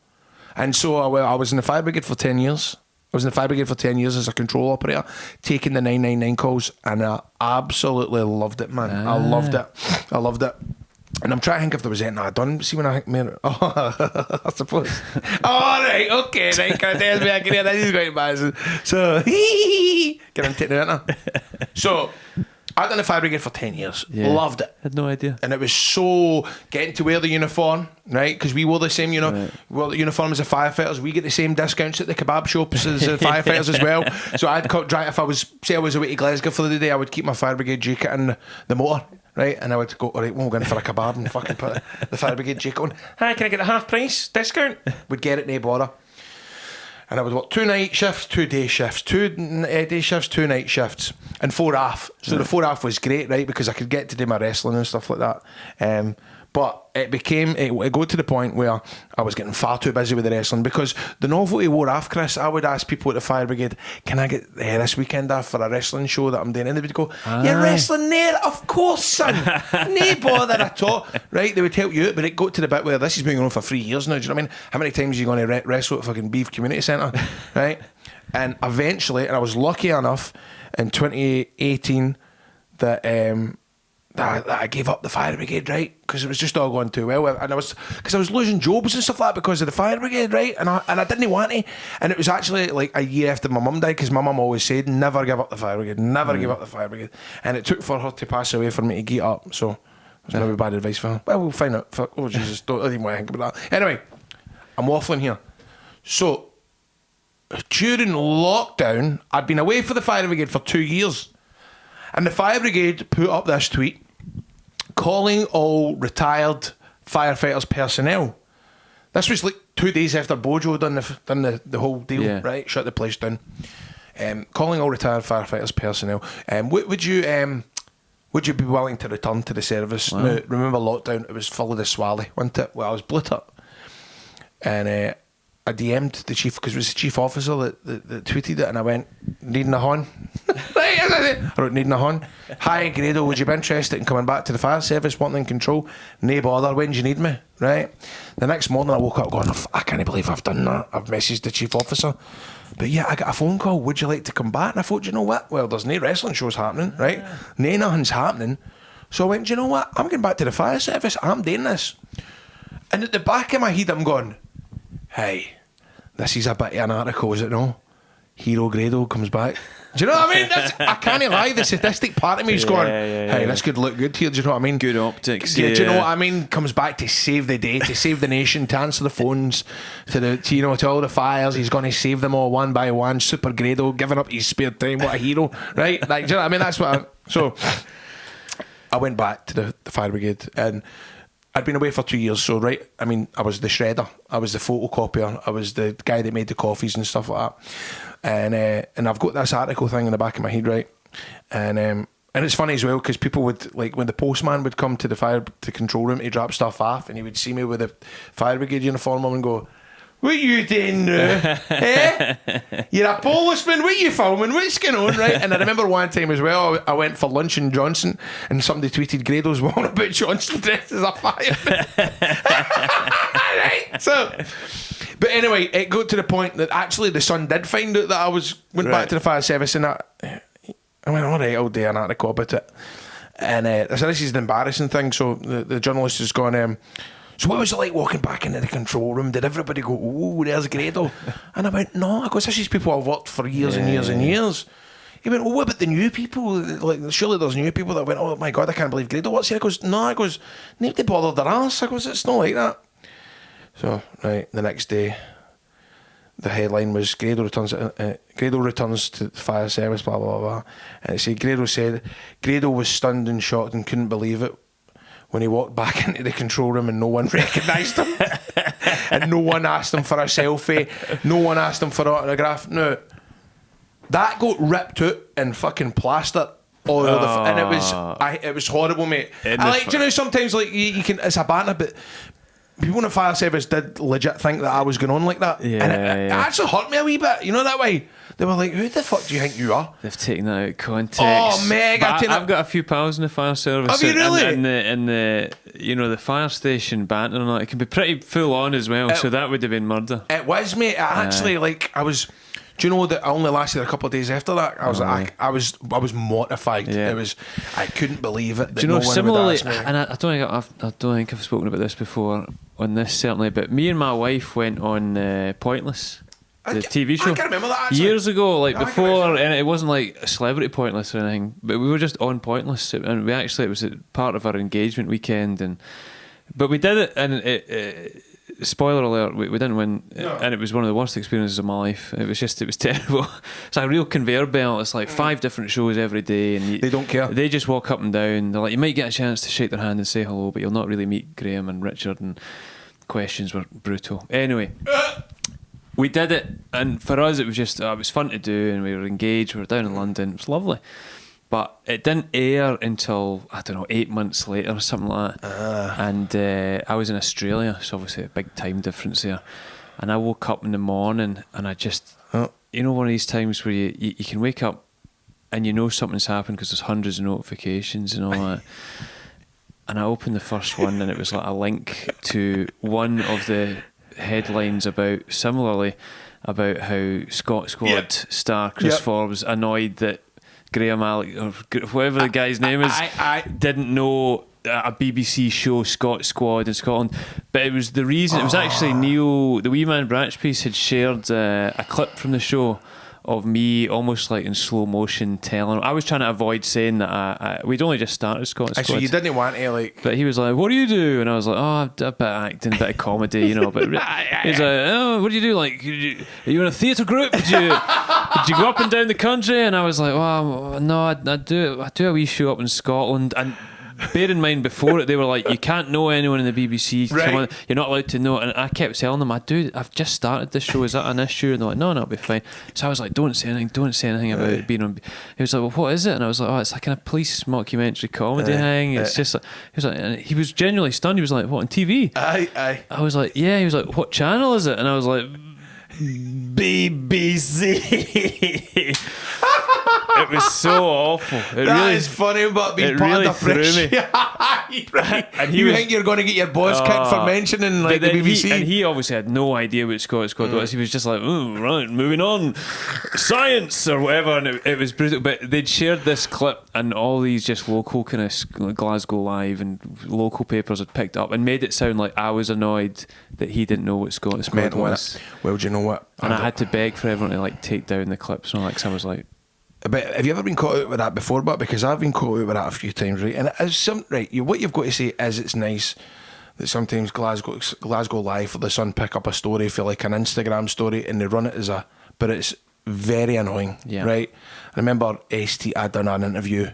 And so I was in the fire brigade for 10 years. I was in the fire brigade for 10 years as a control operator, taking the 999 calls, and I absolutely loved it, man. I loved it. And I'm trying to think if there was anything I'd done. See, when I think, man, I suppose. All right, okay, right. There's me again. That is quite embarrassing. So, get him taken out now. So, I'd done the fire brigade for 10 years. Yeah. Loved it. Had no idea. And it was so getting to wear the uniform, right? Because we wore the same, we wore the uniform as the firefighters. We get the same discounts at the kebab shops as the firefighters as well. So I'd if I was away to Glasgow for the day, I would keep my fire brigade jacket in the motor. Right, and I would go, all right, we'll go in for a kebab and fucking put the fire brigade jacket on. Hi, can I get a half price discount? Would get it, no bother. And I would work 2 night shifts, 2 day shifts, 2 day shifts, 2 night shifts, and 4 off. So the 4 off was great, right, because I could get to do my wrestling and stuff like that. But it got to the point where I was getting far too busy with the wrestling, because the novelty wore off, Chris. I would ask people at the fire brigade, can I get this weekend off for a wrestling show that I'm doing? And they would go, you're wrestling there? Of course, son. No bother at all. Right, they would help you out, but it got to the bit where this has been going on for 3 years now. Do you know what I mean? How many times are you going to wrestle at fucking Beef Community Centre? Right? And eventually, and I was lucky enough in 2018 that I gave up the fire brigade, right? Because it was just all going too well, and I was losing jobs and stuff like that because of the fire brigade, right? And I didn't want to, and it was actually like a year after my mum died, because my mum always said, never give up the fire brigade, never give up the fire brigade, and it took for her to pass away for me to get up. So it was maybe bad advice for her. Well, we'll find out. Oh Jesus, I didn't want to think about that. Anyway, I'm waffling here. So during lockdown, I'd been away for the fire brigade for 2 years. And the fire brigade put up this tweet calling all retired firefighters personnel. This was like 2 days after Bojo done the whole deal, right? Shut the place down. Calling all retired firefighters personnel. Would you be willing to return to the service? Wow. Now, remember lockdown? It was full of the swally, wasn't it? Well, I was blitter, and I DM'd the chief, because it was the chief officer that tweeted it, and I went, needing a hon. I wrote, needing a hon. Hi, Grado, would you be interested in coming back to the fire service, wanting in control? No bother, when do you need me? Right? The next morning I woke up going, I can't believe I've done that. I've messaged the chief officer. But yeah, I got a phone call, would you like to come back? And I thought, you know what? Well, there's no wrestling shows happening, right? No, nothing's happening. So I went, do you know what? I'm going back to the fire service. I'm doing this. And at the back of my head, I'm going, hey, this is a bit of an article, is it no? Hero Grado comes back. Do you know what I mean? I can't lie, the sadistic part of me is going, hey, this could look good here, do you know what I mean? Good optics. Do you know what I mean? Comes back to save the day, to save the nation, to answer the phones, to all the fires. He's going to save them all one by one. Super Grado, giving up his spare time. What a hero, right? Like, do you know what I mean? That's what so I went back to the fire brigade, and I'd been away for 2 years, so right, I mean, I was the shredder, I was the photocopier, I was the guy that made the coffees and stuff like that, and I've got this article thing in the back of my head, right, and it's funny as well, because people would, like, when the postman would come to the control room to drop stuff off, and he would see me with a fire brigade uniform on and go, what you doing now? Eh? You're a policeman, what you filming? What's going on, right? And I remember one time as well, I went for lunch in Johnson, and somebody tweeted, Grado's one about Johnson dressed as a fireman. Right? So, but anyway, it got to the point that actually the Sun did find out that I went back to the fire service, and I went, all right, I'll do an article about it. And I said, this is an embarrassing thing. So the journalist has gone, so what was it like walking back into the control room? Did everybody go, oh, there's Grado? And I went, no, because this is people I've worked for years and years and years. He went, well, what about the new people? Like, surely there's new people that went, oh my God, I can't believe Grado what's here. I goes, no, nobody bothered their ass. I goes, it's not like that. So, right, the next day, the headline was Grado returns to the fire service, blah, blah, blah. And it said, Grado was stunned and shocked and couldn't believe it when he walked back into the control room and no one recognised him. And no one asked him for a selfie. No one asked him for an autograph. No. That got ripped out and fucking plastered all over and it was horrible, mate. Do you know, sometimes like you can, it's a banter, but people in the fire service did legit think that I was going on like that. And it actually hurt me a wee bit, you know, that way. They were like, who the fuck do you think you are? They've taken that out of context. Oh, mega. I've got a few pals in the fire service. Have you really? And the you know, the fire station banter and all that, it can be pretty full on as well, so that would have been murder. It was, mate. Actually, like, I was... Do you know that I only lasted a couple of days after that? I was mortified. Yeah. I couldn't believe it. Do you know, similarly, and I don't think I've spoken about this before on this certainly, but me and my wife went on Pointless, the TV show. I can remember that actually. Years ago, like before, and it wasn't like a celebrity Pointless or anything, but we were just on Pointless, and it was a part of our engagement weekend, but we did it, and spoiler alert, we didn't win, and it was one of the worst experiences of my life. It was terrible. It's like a real conveyor belt. It's like 5 different shows every day, and they don't care. They just walk up and down. They're like, you might get a chance to shake their hand and say hello, but you'll not really meet Graham and Richard, and questions were brutal. Anyway, we did it, and for us it was just it was fun to do, and we were engaged. We were down in London. It was lovely. but it didn't air until, I don't know, 8 months later or something like that. And I was in Australia, so obviously a big time difference there. And I woke up in the morning and I just, you know, one of these times where you can wake up and you know something's happened because there's hundreds of notifications and all that. And I opened the first one and it was like a link to one of the headlines about how Scott Squad star Chris Forbes annoyed that Graham Alec, or whoever the guy's name is, didn't know a BBC show, Scott Squad in Scotland. But it was the reason, it was actually Neil, the Wee Man Branch piece, had shared a clip from the show of me almost like in slow motion telling him. I was trying to avoid saying that we'd only just started Scott Squad. So you didn't want to, like... But he was like, what do you do? And I was like, oh, a bit of acting, a bit of comedy, you know. But he's like, oh, what do you do? Like, are you in a theatre group? Did you go up and down the country? And I was like, well, no, I do a wee show up in Scotland. And bear in mind, before it, they were like, you can't know anyone in the BBC. Right. Come on, you're not allowed to know. And I kept telling them, I've just started this show. Is that an issue? And they're like, no, it'll be fine. So I was like, don't say anything about it being on. He was like, well, what is it? And I was like, oh, it's like a police mockumentary comedy thing. It's just like, he was like, and he was genuinely stunned. He was like, what, on TV? Aye. I was like, yeah. He was like, what channel is it? And I was like, BBC. It was so awful. That is funny, but being part really of the fresh. threw me. Right. And you think you're going to get your boss kicked for mentioning like the BBC? He obviously had no idea what Scott was. He was just like, oh, right, moving on, science or whatever, and it was brutal. But they'd shared this clip, and all these just local kind of Glasgow Live and local papers had picked up and made it sound like I was annoyed that he didn't know what Scott Squad was. Well, do you know what? And I had to beg for everyone to like take down the clips and all that, because I was like. But have you ever been caught out with that before? But because I've been caught out with that a few times, right? And it is what you've got to say is it's nice that sometimes Glasgow Live or the Sun pick up a story for like an Instagram story and they run it as but it's very annoying, right? I remember I'd done an interview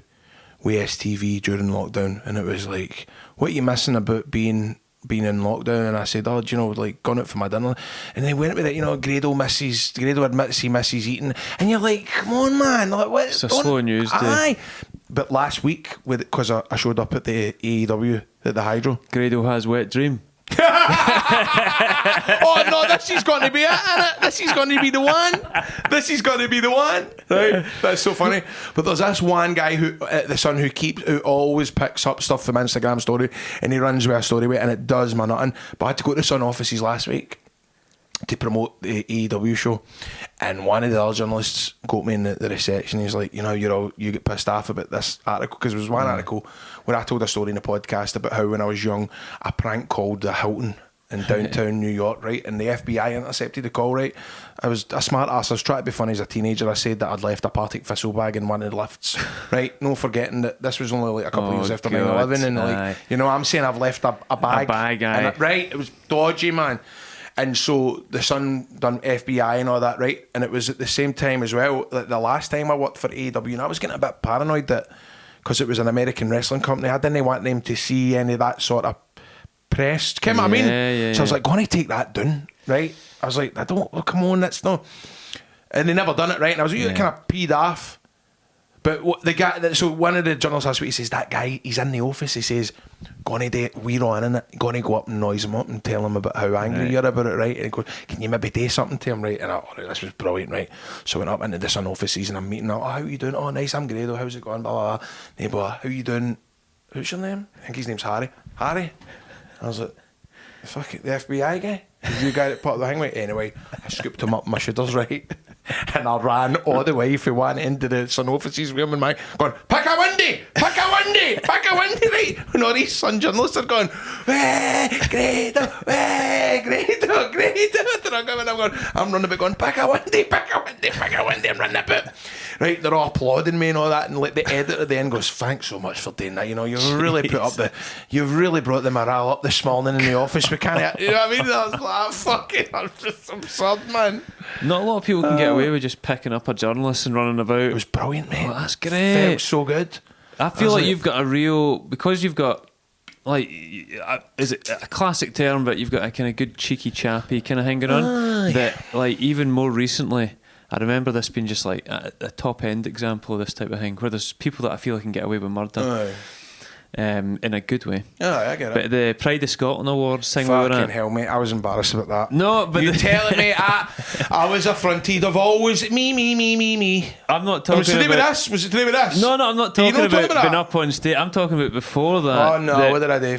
with STV during lockdown, and it was like, what are you missing about being in lockdown? And I said, oh, do you know, like, gone out for my dinner. And they went with it, you know, Grado admits he misses eating. And you're like, come on, man. Like, what? It's a slow news day. Aye. But last week, because I showed up at the AEW at the Hydro. Grado has wet dream. Oh no, this is going to be it, innit? This is going to be the one. Right? That's so funny. But there's this one guy who at the Sun who always picks up stuff from Instagram story, and he runs with a story with it, and it does my nothing. But I had to go to the Sun offices last week to promote the AEW show, and one of the other journalists got me in the reception. He's like, you know, you get pissed off about this article, because there was one article where I told a story in the podcast about how when I was young I prank called the Hilton in downtown New York, right, and the FBI intercepted the call, right. I was a smart ass. I was trying to be funny as a teenager. I said that I'd left a Partick Thistle bag in one of the lifts, right, no forgetting that this was only like a couple of years after 9/11, and like, you know, I'm saying I've left a bag, right, it was dodgy, man. And so the Sun done FBI and all that, right? And it was at the same time as well, like the last time I worked for AEW, and I was getting a bit paranoid that, because it was an American wrestling company, I didn't want them to see any of that sort of press. Do you know what I mean? So I was like, going to take that down, right? I was like, come on, that's no. And they never done it, right? And I was kind of peed off. But the guy, so one of the journalists last week, he says, that guy, he's in the office, he says, we're on in it, going to go up and noise him up and tell him about how angry you're about it, right? And he goes, can you maybe do something to him, right? And this was brilliant, right? So I went up into the Sun offices and I'm meeting, how are you doing? Oh, nice, I'm Grado, how's it going? Blah, blah, blah. And he goes, how you doing? Who's your name? I think his name's Harry. Harry? I was like, fuck it, the FBI guy? You guy that put up the thing with? Anyway, I scooped him up my shoulders, right? And I ran all the way from one end of the Sun offices with him and going, pick a windy, right? And all these Sun journalists are going, Grado. And I'm running about going, pick a windy, I'm running about. Right, they're all applauding me and all that, and like the editor at the end goes, thanks so much for doing that, you know, you've really brought the morale up this morning in the office. We can't, you know what I mean? I was like, fucking, that's just absurd, man. Not a lot of people can get away with just picking up a journalist and running about. It was brilliant, mate. Oh, that's great. Felt so good. I feel like you've got because you've got, like, is it a classic term, but you've got a kind of good cheeky chappy kind of hanging on that, like, even more recently, I remember this being just like a top end example of this type of thing, where there's people that I feel can get away with murder. In a good way. Yeah, I get it. But the Pride of Scotland Awards thing we were Fucking at. hell, mate, I was embarrassed about that. No, but you're telling me I was affronted of always me. I'm not talking was it to do with about this? Was it to do with this? No, I'm not talking about being up on stage. I'm talking about before that. Oh no, what did I do?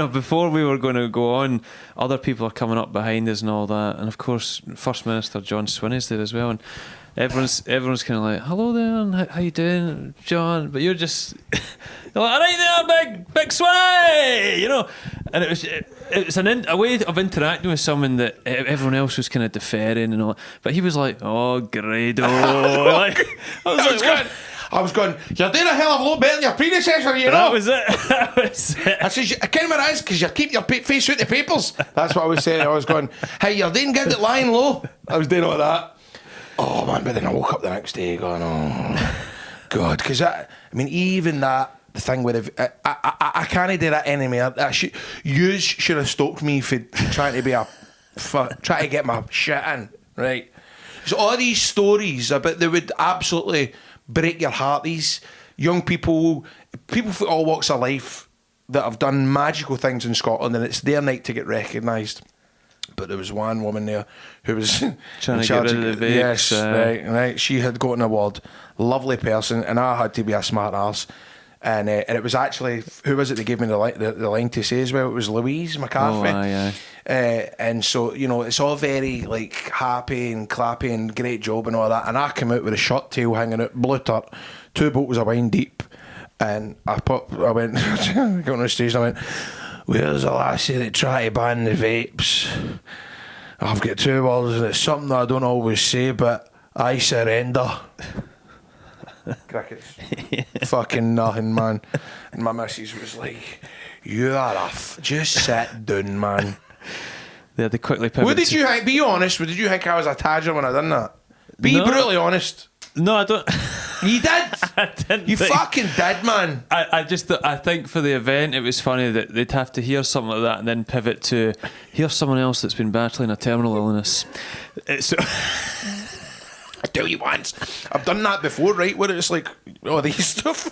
Before we were going to go on, other people are coming up behind us and all that, and of course, First Minister John Swinney's there as well, and everyone's kind of like, "Hello there, and how you doing, John?" But you're just you're like, "All right there, big Swinney," you know. And it was a way of interacting with someone that everyone else was kind of deferring and all that. But he was like, "Oh, Grado." Like, I was going, you're doing a hell of a lot better than your predecessor, you know. That was it. I said, I can't remember it is because you keep your face out the papers. That's what I was saying. I was going, hey, you're doing good at lying low. I was doing all that. Oh man, but then I woke up the next day going, oh God, because I mean, even that thing with I can't do that anymore. You should have stopped me for trying to get my shit in, right? So all these stories about they would absolutely break your heart. These young people from all walks of life that have done magical things in Scotland, and it's their night to get recognised. But there was one woman there who was trying to get rid of the vapes. Yes, right. She had got an award. Lovely person, and I had to be a smart arse. And it was actually, who was it that gave me the line to say as well? It was Louise McCarthy. Oh, aye. And so, you know, it's all very like happy and clappy and great job and all that. And I came out with a short tail hanging out, blue tart, 2 bottles of wine deep. And I went, got on the stage and I went, where's the lassie that tried to ban the vapes? I've got 2 words and it's something I don't always say, but I surrender. Crickets. Fucking nothing, man. And my missus was like, you are just sit down, man. They had to quickly pivot. What did you think? Be honest. Did you think I was a tadger when I done that? Be brutally honest. No, I don't. You did. I didn't. You fucking did, man. I think for the event it was funny that they'd have to hear something like that and then pivot to here's someone else that's been battling a terminal illness. So I tell you once, I've done that before, right? Where it's like, oh, these stuff.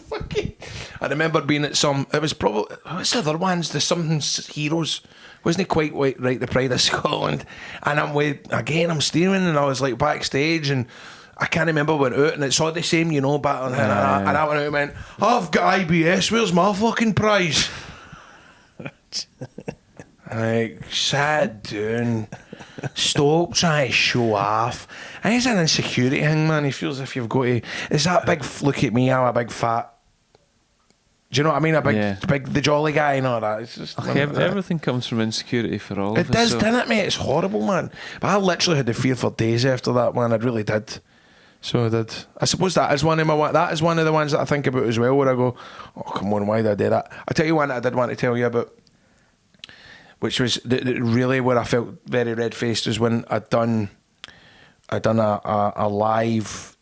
I remember being at some. It was probably what's the other ones? The something heroes. Wasn't quite right. The Pride of Scotland, and I'm steering, and I was like backstage, and I can't remember when it went out, and it's all the same, you know. But and I went out and went, I've got IBS. Where's my fucking prize? Like, sit down. Stop trying to show off. I think it's an insecurity thing, man. He feels as if you've got to. It's that big. Look at me, I'm a big fat. Do you know what I mean? Big, the jolly guy and all that. It's just everything comes from insecurity for all of us. It does, doesn't it, mate? It's horrible, man. But I literally had the fear for days after that, man. I really did. So I did. I suppose that is one of the ones that I think about as well, where I go, oh come on, why did I do that? I'll tell you one that I did want to tell you about, which was really where I felt very red faced, was when I'd done a live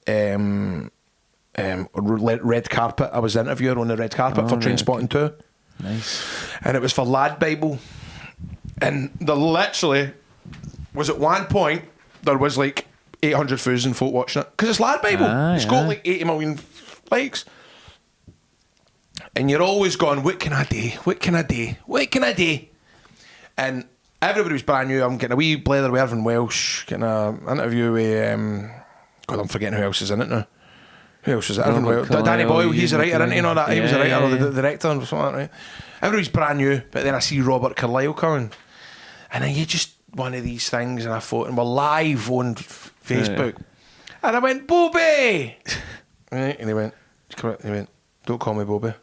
red carpet. I was the interviewer on the red carpet for Trainspotting 2. Nice. And it was for Lad Bible. And there literally was at one point, there was like 800,000 folk watching it. Because it's Lad Bible. It's got like 80 million likes. And you're always going, what can I do? What can I do? What can I do? And everybody was brand new. I'm getting a wee blether with Irvin Welsh, getting an interview with, God, I'm forgetting who else is in it now. Who else was it? Irvin Welsh. Danny Boyle, he's a writer, isn't he? You know that? He was a writer or the director or something like that, right? Everybody's brand new, but then I see Robert Carlyle coming. And then you just, one of these things, and I thought, and we're live on Facebook. And I went, Bobby! Right, and he went, don't call me Bobby.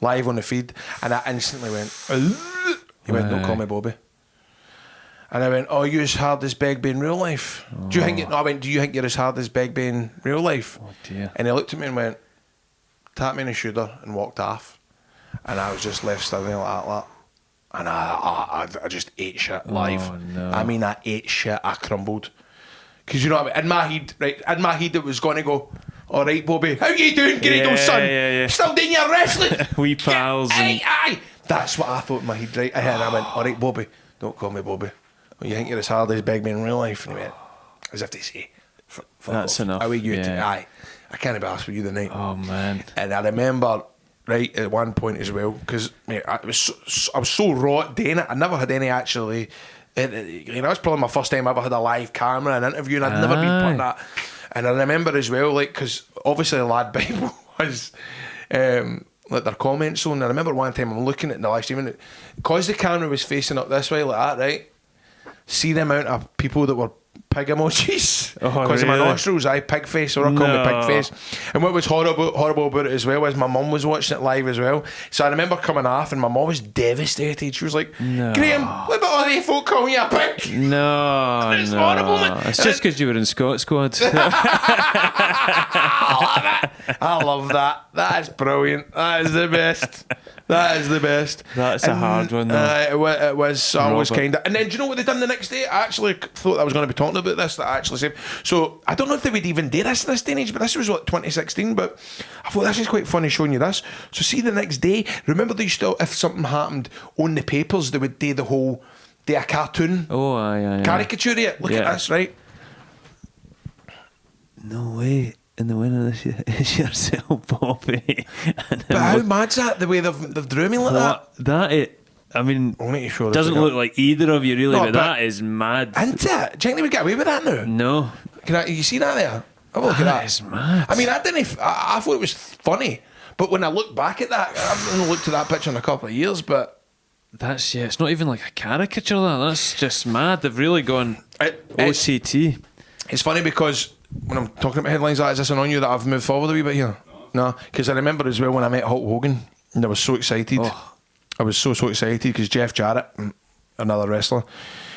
Live on the feed. And I instantly went, he went, don't call me Bobby. And I went, oh, you're as hard as Begbie in real life. Do you think do you think you're as hard as Begbie in real life? Oh dear. And he looked at me and went, tapped me in the shoulder and walked off. And I was just left standing like that. And I just ate shit live. Oh, no. I mean, I ate shit. I crumbled. Because you know what I mean? In my head it was going to go, all right, Bobby, how you doing, Grado, son? Yeah. Still doing your wrestling? We pals. Aye. That's what I thought in my head, right? And I went, all right, Bobby, don't call me Bobby. Well, you think you're as hard as Begbie in real life? And he went, as if to say, Fuck That's off. enough, Away you yeah. aye. I can't be asked for you the night. Oh man. And I remember, right, at one point as well, because I was so raw at doing it. I never had any actually. That's probably my first time I ever had a live camera and interview, and I'd never been put in that. And I remember as well, like, because obviously the Lad Bible was like their comment zone. I remember one time I'm looking at the live stream, and because the camera was facing up this way like that, right? See the amount of people that were pig emojis because of my nostrils. Pig face, or I call me pig face. And what was horrible about it as well was my mum was watching it live as well. So I remember coming off, and my mum was devastated. She was like, "Graham, what about all they folk calling you a pig?" No, It's horrible, man. It's just because you were in Scott Squad. I love that. That is brilliant. That is the best. That is the best. That's a hard one, though. It was always Robert. kind of. And then do you know what they done the next day? I actually thought I was going to be talking about this. That I actually said. So I don't know if they would even do this in this day and age, but this was what 2016. But I thought this is quite funny showing you this. So see the next day. Remember they used to, if something happened on the papers, they would do the whole do a cartoon. Oh, aye. Caricature it. Look at this, right? No way. And the winner this year is yourself, Bobby. But how mad's that? The way they've drew me like that. That is, I mean, I need to show doesn't this look like either of you really, No, but that is mad. Isn't it? Do you think they would get away with that now? No, You see that there? Have a look at that. that is mad. I mean, I thought it was funny, but when I look back at that, I haven't looked at that picture in a couple of years. But That's it's not even like a caricature. That's just mad. They've really gone OTT. It's funny because when I'm talking about headlines, is this on you that I've moved forward a wee bit here? No, because I remember as well when I met Hulk Hogan, and I was so excited. Oh. I was so excited because Jeff Jarrett, another wrestler,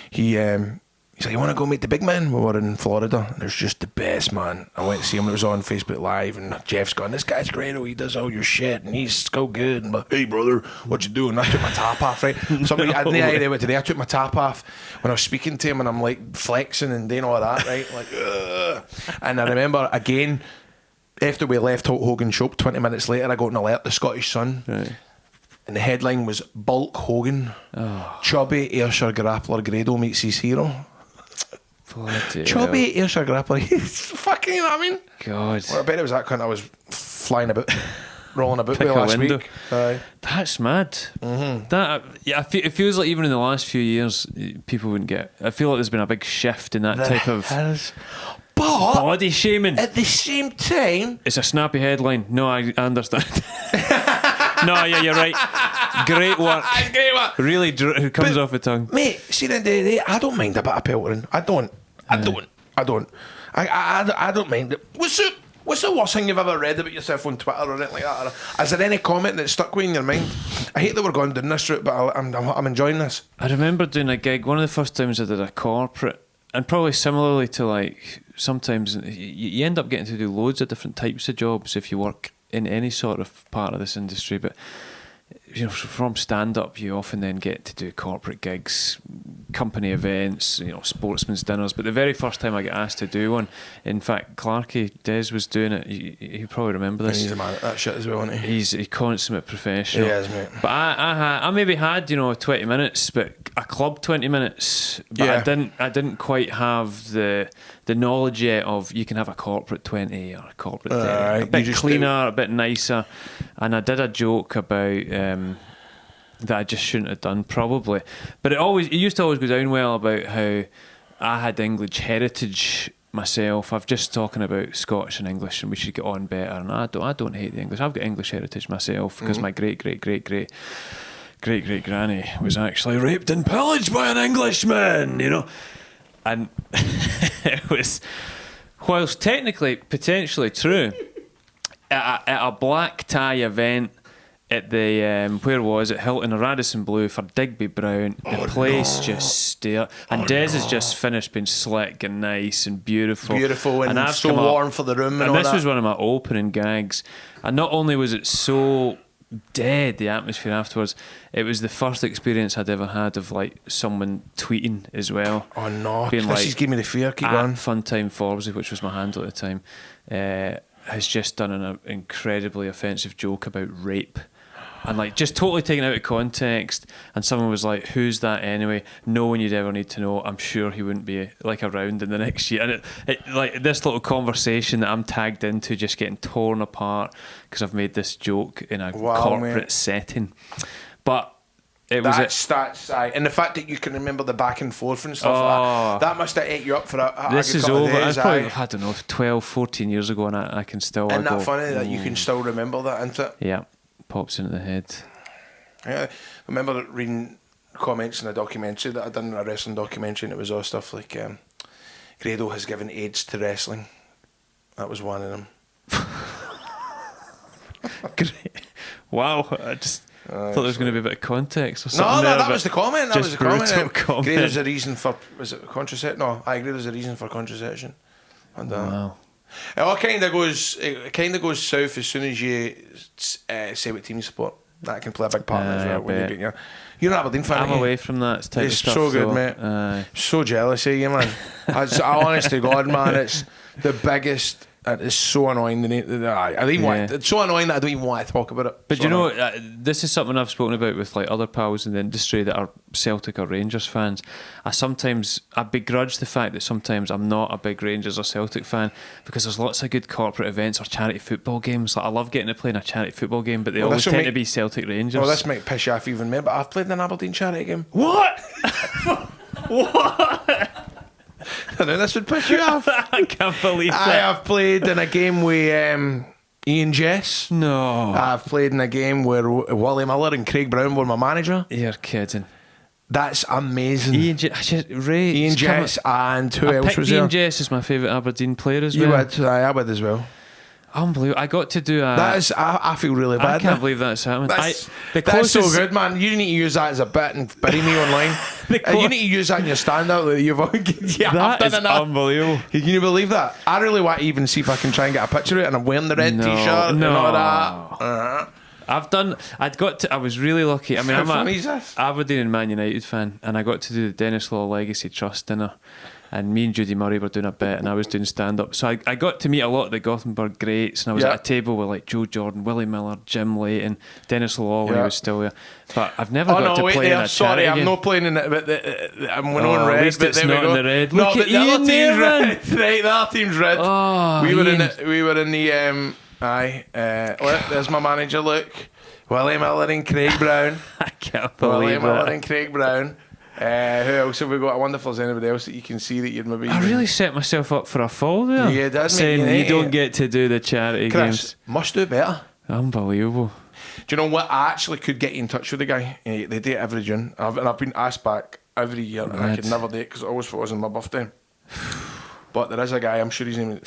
he's like, "You want to go meet the big man?" We were in Florida, and it was just the best, man. I went to see him. It was on Facebook Live, and Jeff's going, "This guy's Grado. He does all your shit, and he's so good." And I'm like, "Hey, brother, what you doing?" I took my top off, right? Somebody had no idea what today. I took my top off when I was speaking to him, and I'm like flexing and doing all that, right? Like, ugh. And I remember again, after we left Hulk Hogan's shop, 20 minutes later, I got an alert, the Scottish Sun. Right. And the headline was Bulk Hogan, chubby Ayrshire grappler Grado meets his hero. Bloody Chubby Ayrshire grappler. He's fucking, you know what I mean? God. Well, I bet it was that cunt I was flying about, rolling about Pick with a last window. week. Aye. That's mad. Mm-hmm. That it feels like even in the last few years, people wouldn't get. I feel like there's been a big shift in that type of But body shaming. at the same time, It's a snappy headline. No, I understand. No, yeah, you're right. Great work. great work. Really, who comes off the tongue? Mate, see the end of the day, I don't mind a bit of peltering. I don't mind it. What's the worst thing you've ever read about yourself on Twitter or anything like that? Or is there any comment that stuck with you in your mind? I hate that we're going down this route, but I'm enjoying this. I remember doing a gig. One of the first times I did a corporate, and probably similarly to like sometimes you end up getting to do loads of different types of jobs if you work in any sort of part of this industry, but you know, from stand-up you often then get to do corporate gigs, company events, you know, sportsmen's dinners. But the very first time I got asked to do one, in fact Clarky Des was doing it. You probably remember this. And he's a man at that shit as well, isn't he? He's a consummate professional. He is, mate. But I maybe had, you know, 20 minutes, but a club 20 minutes. But Yeah. I didn't quite have the knowledge yet of you can have a corporate 20 or a corporate 30. Right. A bit You just cleaner, a bit nicer. And I did a joke about that I just shouldn't have done probably. But it used to always go down well about how I had English heritage myself. I've just talking about Scottish and English, and we should get on better. And I don't hate the English. I've got English heritage myself because my great granny was actually raped and pillaged by an Englishman, you know. And it was, whilst technically potentially true, at a black tie event at the where was it, Hilton or Radisson Blue for Digby Brown. The place just stared, and Des has just finished being slick and nice and beautiful, And I've so come up- warm for the room and all this that. was one of my opening gags, and not only was it so dead, the atmosphere afterwards, it was the first experience I'd ever had of like someone tweeting as well. Oh no, Being this like, is giving me the fear. Keep at going. Funtime Forbesy, which was my handle at the time, has just done an incredibly offensive joke about rape. and like just totally taken out of context, and someone was like, "Who's that anyway?" No one you'd ever need to know. I'm sure he wouldn't be like around in the next year. And it like this little conversation that I'm tagged into just getting torn apart because I've made this joke in a corporate setting. But it was and the fact that you can remember the back and forth and stuff like that must have ate you up for a this good is couple over. of days, I don't know, 12, 14 years ago, and I can still. Isn't that funny that you can still remember that, isn't it? Yeah, pops into the head. Yeah, I remember reading comments in a documentary that I'd done, a wrestling documentary, and it was all stuff like Grado has given AIDS to wrestling. That was one of them. Great. Wow, I just thought there was going to be a bit of context or something. No, there, that was the comment. That was the comment. comment. Grado's a reason for, was it contraception? No, Grado's a reason for contraception. And wow. It all kind of goes south as soon as you say what team you support. That can play a big part in it as well. When you're an Aberdeen fan. I'm away from that type of stuff. It's so good, though. mate. So jealous of you, man. Honest to God, man, it's the biggest. It's so annoying. It's so annoying that I don't even want to talk about it. But so you know, this is something I've spoken about with like other pals in the industry that are Celtic or Rangers fans. I begrudge the fact that sometimes I'm not a big Rangers or Celtic fan because there's lots of good corporate events or charity football games. Like I love getting to play in a charity football game, but they always tend to be Celtic Rangers. Well, this might piss you off even more, but I've played in an Aberdeen charity game. What? What? I know this would piss you off. I can't believe that. I have played in a game with Ian Jess. No. I've played in a game where Wally Miller and Craig Brown were my manager. You're kidding. That's amazing. Ian Jess and who else was there? Ian Jess is my favourite Aberdeen player as well. You would, I would as well. Unbelievable. I got to do a... That is, I feel really bad. I can't believe that's happening. That's so good, man. You need to use that as a bit and bury me online. You need to use that in your stand-up. That is unbelievable. Can you believe that? I really want to even see if I can try and get a picture of it, and I'm wearing the red t-shirt and all that. I was really lucky. I mean, How I'm funny is this? Aberdeen and Man United fan, and I got to do the Dennis Law Legacy Trust dinner. And me and Judy Murray were doing a bit, and I was doing stand-up. So I got to meet a lot of the Gothenburg greats, and I was at a table with like Joe Jordan, Willie Miller, Jim Layton, Dennis Law when he was still there. But I've never got to play in a charity game. I'm not playing in it, but I'm on red. At least it's not in the red. No, but the other team's red. Right, the other team's red. Oh, we were in the there's my manager, look. Willie Miller and Craig Brown. I can't believe Willie that. Miller and Craig Brown. Who else have we got? I wonder if there's anybody else that you can see that you'd maybe... I really set myself up for a fall there. Yeah, did saying you don't get to do the charity games. Must do better. Unbelievable. Do you know what? I actually could get you in touch with the guy. They do it every June. I've been asked back every year, and I could never do it because I always thought it was on my birthday. But there is a guy, I'm sure his name...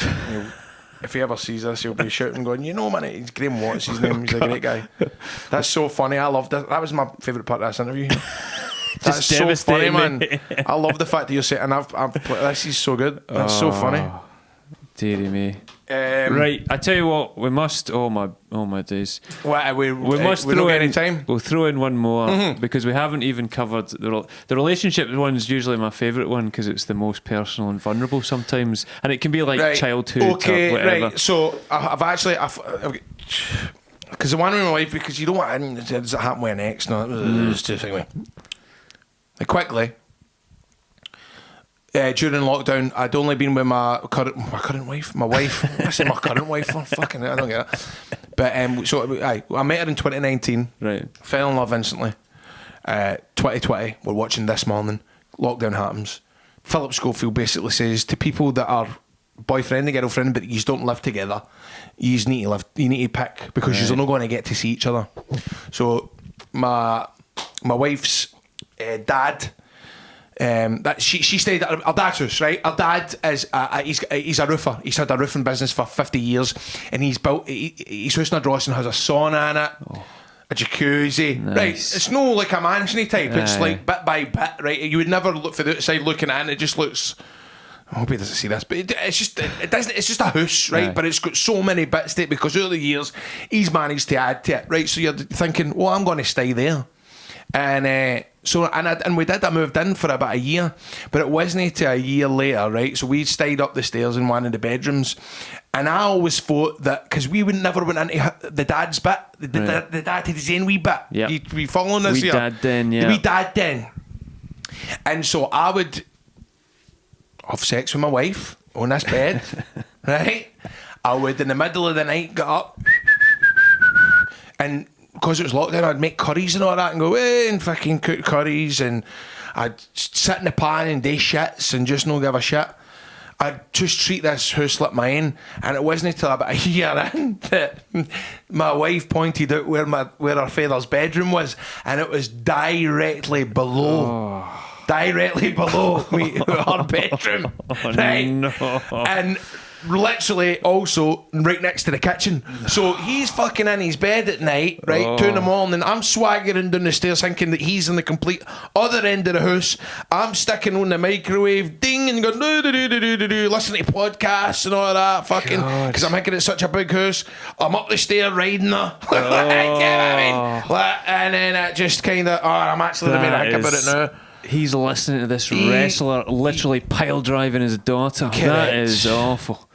if he ever sees this, he'll be shouting, going, man, it's Graham Watts, his name. He's a great guy. That's so funny. I loved it. That was my favourite part of this interview. That's so funny, man. I love the fact that you're saying, this is so good. That's so funny. Dearie me. Right, I tell you what, we must. Oh my days. We must throw in time. We'll throw in one more because we haven't even covered the relationship one's usually my favourite one because it's the most personal and vulnerable sometimes, and it can be like childhood or whatever. Right. So I've because the one with my wife, because you don't want does it happen with an ex? No, it's too anyway. Quickly, during lockdown, I'd only been with my current wife. My wife. I say my current wife. Oh, fucking hell, I don't get it. But I met her in 2019. Right. Fell in love instantly. 2020. We're watching This Morning. Lockdown happens. Philip Schofield basically says to people that are boyfriend and girlfriend, but you don't live together, you need to pick because you're not going to get to see each other. So my wife's dad, that she stayed at her dad's house, right? Her dad is he's a roofer. He's had a roofing business for 50 years, and he's built his house in Ardrossan has a sauna in it, a jacuzzi. Nice. Right? It's no like a mansiony type. It's like bit by bit, right? You would never look for the outside looking at it, and it just looks. I hope he doesn't see this, but it's just it's just a house, right? But it's got so many bits to it because over the years he's managed to add to it, right? So you're thinking, well, I'm going to stay there. And we did. I moved in for about a year, but it wasn't until a year later, right? So we stayed up the stairs in one of the bedrooms, And I always thought that, because we would never went into the dad's bit, the dad had his own wee bit. Yep. You be following this Wee here? dad den, yeah. The wee dad den. And so I would have sex with my wife on this bed, right? I would, in the middle of the night, get up, and because it was lockdown, I'd make curries and all that and go, and fucking cook curries, and I'd sit in the pan and do shits and just no give a shit. I'd just treat this house like mine, and it wasn't until about a year in that my wife pointed out where our father's bedroom was, and it was directly below our bedroom, right? No. And literally also right next to the kitchen. So he's fucking in his bed at night, right? 2 a.m. I'm swaggering down the stairs thinking that he's in the complete other end of the house. I'm sticking on the microwave, ding, and going do, listening to podcasts and all that, fucking, because I'm thinking it's such a big house. I'm up the stair riding her. You know what I mean? And then it just kind of, I'm actually the main think about it now. He's listening to this wrestler literally pile driving his daughter. Correct. That is awful.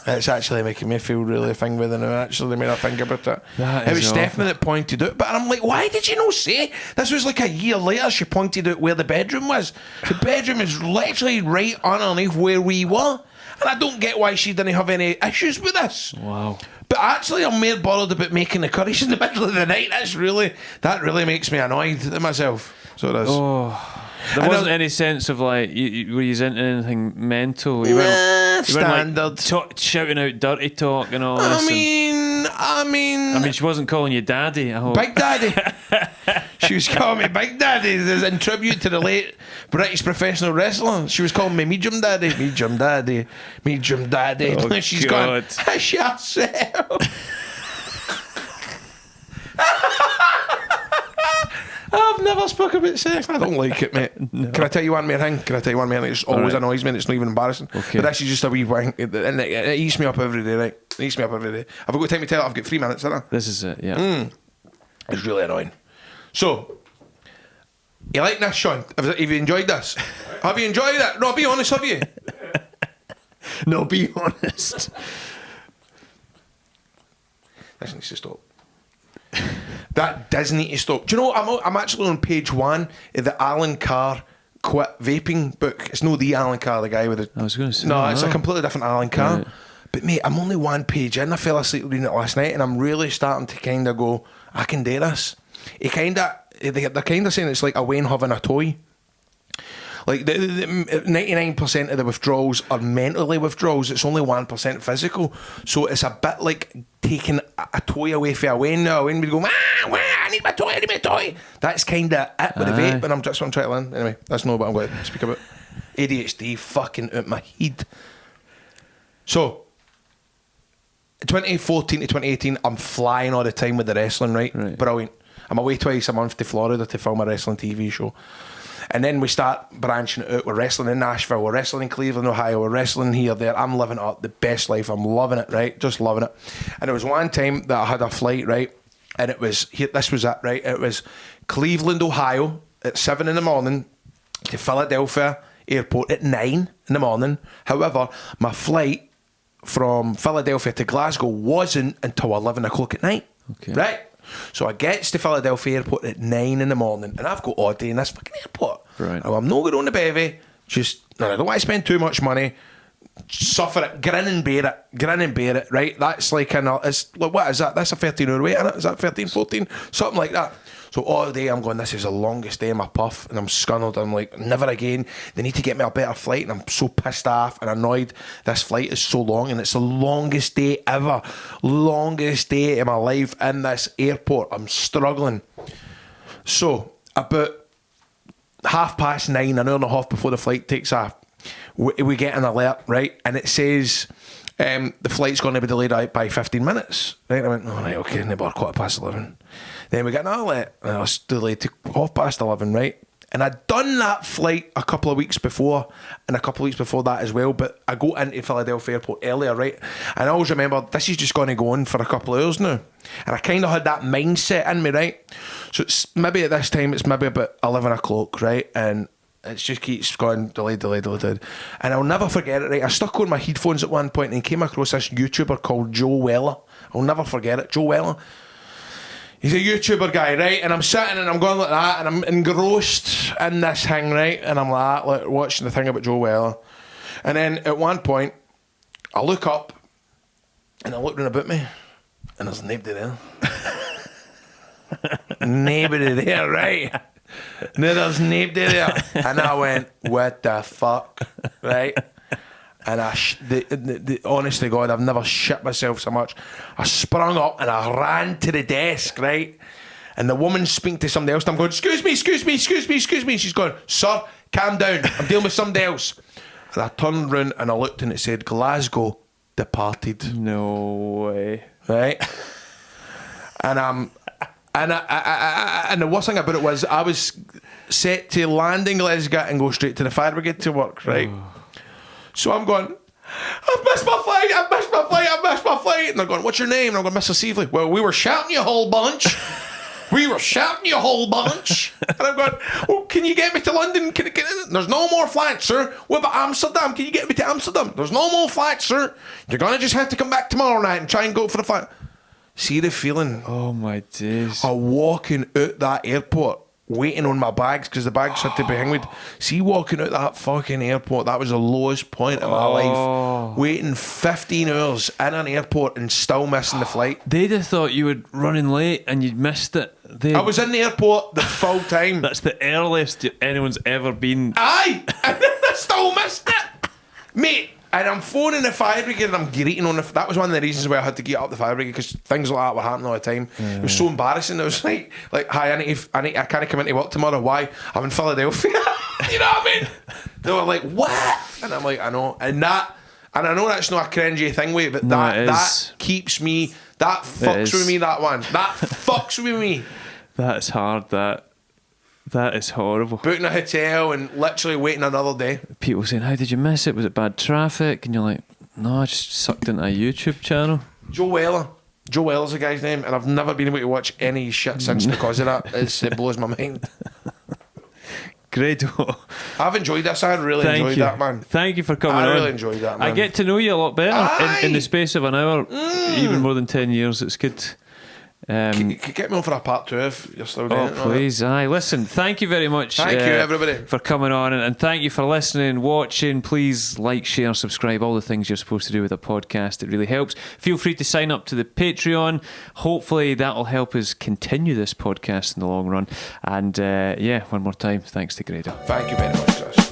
It's actually making me feel really thing with it now. Actually, the more I think about it, That it is was awful. Stephanie that pointed out. But I'm like, why did you not say? This was like a year later. She pointed out where the bedroom was. The bedroom is literally right underneath where we were, and I don't get why she didn't have any issues with this. Wow. But actually, I'm more bothered about making the curries in the middle of the night. That really makes me annoyed at myself. So it is. Oh. There wasn't any sense of like, were you into anything mental? You Standard. weren't like shouting out dirty talk and all this. I mean, She wasn't calling you daddy, I hope. Big Daddy. She was calling me Big Daddy in tribute to the late British professional wrestler. She was calling me Medium Daddy. Medium Daddy. Medium Daddy. Oh, She's God. gone, hush yourself. I've never spoken about sex. I don't like it, mate. No. Can I tell you one more thing? It always annoys me and it's not even embarrassing. Okay. But this is just a wee wing. And it eats me up every day, right? It eats me up every day. Have I got time to tell it? I've got 3 minutes, haven't I? This is it, yeah. It's really annoying. So, you like this, Sean? Have you enjoyed this? Have you enjoyed it? No, be honest, have you? No, be honest. This needs to stop. That does need to stop. Do you know what? I'm actually on page 1 of the Alan Carr Quit Vaping book. It's no the Alan Carr, the guy with the... I was going to say... No, it's a completely different Alan Carr. Right. But mate, I'm only 1 page in. I fell asleep reading it last night and I'm really starting to kind of go, I can do this. They're kind of saying it's like a Wayne having a toy. Like the 99% of the withdrawals are mentally withdrawals. It's only 1% physical. So it's a bit like taking a toy away from a Wayne. Now Wayne would go, I need my toy. That's kind of it with the vape. And that's what I'm trying to learn. Anyway, that's not what I'm going to speak about. ADHD fucking out my head. So 2014 to 2018, I'm flying all the time with the wrestling, right? Brilliant. I'm away twice a month to Florida to film a wrestling TV show. And then we start branching it out. We're wrestling in Nashville, we're wrestling in Cleveland, Ohio, we're wrestling here, there. I'm living up the best life. I'm loving it, right? Just loving it. And there was one time that I had a flight, right? And it was, this was it, right? It was Cleveland, Ohio at 7 in the morning to Philadelphia airport at 9 in the morning. However, my flight from Philadelphia to Glasgow wasn't until 11 o'clock at night. Okay. Right? So I gets to Philadelphia airport at 9 in the morning and I've got all day in this fucking airport. Right. Now, I'm not going on the bevy. I don't want to spend too much money. Suffer it, grin and bear it, right? That's like what is that? That's a 13-hour wait, isn't it? Is that 13, 14? Something like that. So all day I'm going, this is the longest day of my puff, and I'm scunnered. I'm like, never again. They need to get me a better flight, and I'm so pissed off and annoyed. This flight is so long, and it's the longest day ever. Longest day of my life in this airport. I'm struggling. So about 9:30, an hour and a half before the flight takes off, we get an alert, right? And it says the flight's going to be delayed out by 15 minutes. Right? I went, right, okay, and they were 11:15. Then we get an alert, and I was delayed to 11:30, right? And I'd done that flight a couple of weeks before, and a couple of weeks before that as well, but I go into Philadelphia airport earlier, right? And I always remember, this is just going to go on for a couple of hours now. And I kind of had that mindset in me, right? So it's maybe at this time, it's maybe about 11 o'clock, right? And It just keeps going, delayed. And I'll never forget it, right? I stuck on my headphones at one point and came across this YouTuber called Joe Weller. I'll never forget it. Joe Weller. He's a YouTuber guy, right? And I'm sitting and I'm going like that and I'm engrossed in this thing, right? And I'm like that, like, watching the thing about Joe Weller. And then at one point, I look up and I look round about me and there's nobody there. Nobody there, right? No, there's nobody there. And I went, what the fuck, right? And honest to God, I've never shit myself so much. I sprung up and I ran to the desk, right? And the woman's speaking to somebody else. And I'm going, excuse me. She's going, sir, calm down. I'm dealing with somebody else. And I turned round and I looked and it said, Glasgow departed. No way. Right? And and the worst thing about it was I was set to land in Glasgow and go straight to the fire brigade to work, right? So I'm going, I've missed my flight. And they're going, what's your name? And I'm going, Mr. Seavley. Well, we were shouting you a whole bunch. And I'm going, oh, can you get me to London? There's no more flights, sir. What about Amsterdam? Can you get me to Amsterdam? There's no more flights, sir. You're going to just have to come back tomorrow night and try and go for the flight. See the feeling? Oh my days. Of walking out that airport, waiting on my bags, because the bags had to be hanged with. See, walking out that fucking airport, that was the lowest point of my life. Waiting 15 hours in an airport and still missing the flight. They'd have thought you were running late and you'd missed it. I was in the airport the full time. That's the earliest anyone's ever been. Aye! And then I still missed it! Mate! And I'm phoning the fire brigade and I'm greeting on the... That was one of the reasons why I had to get up the fire brigade, because things like that were happening all the time. It was so embarrassing. It was like hi, I can't come into work tomorrow. Why? I'm in Philadelphia. You know what I mean? They were like, what? And I'm like, I know. And I know that's not a cringy thing, wait, but that keeps me... That fucks with me, that one. That fucks with me. That's hard, That is horrible. Booking a hotel and literally waiting another day. People saying, how did you miss it? Was it bad traffic? And you're like, no, I just sucked into a YouTube channel. Joe Weller's the guy's name, and I've never been able to watch any shit since because of that. It blows my mind. Grado. I've enjoyed this. I really enjoyed that, man. Thank you for coming on. I really enjoyed that, man. I get to know you a lot better in the space of an hour, even more than 10 years. It's good. Get me on for a part 2 if you're still doing it. Oh, please. Aye, listen, thank you very much. Thank you, everybody, for coming on, and thank you for listening, watching. Please like, share, subscribe, all the things you're supposed to do with a podcast. It really helps. Feel free to sign up to the Patreon. Hopefully that'll help us continue this podcast in the long run. And one more time, thanks to Grado. Thank you very much, Chris.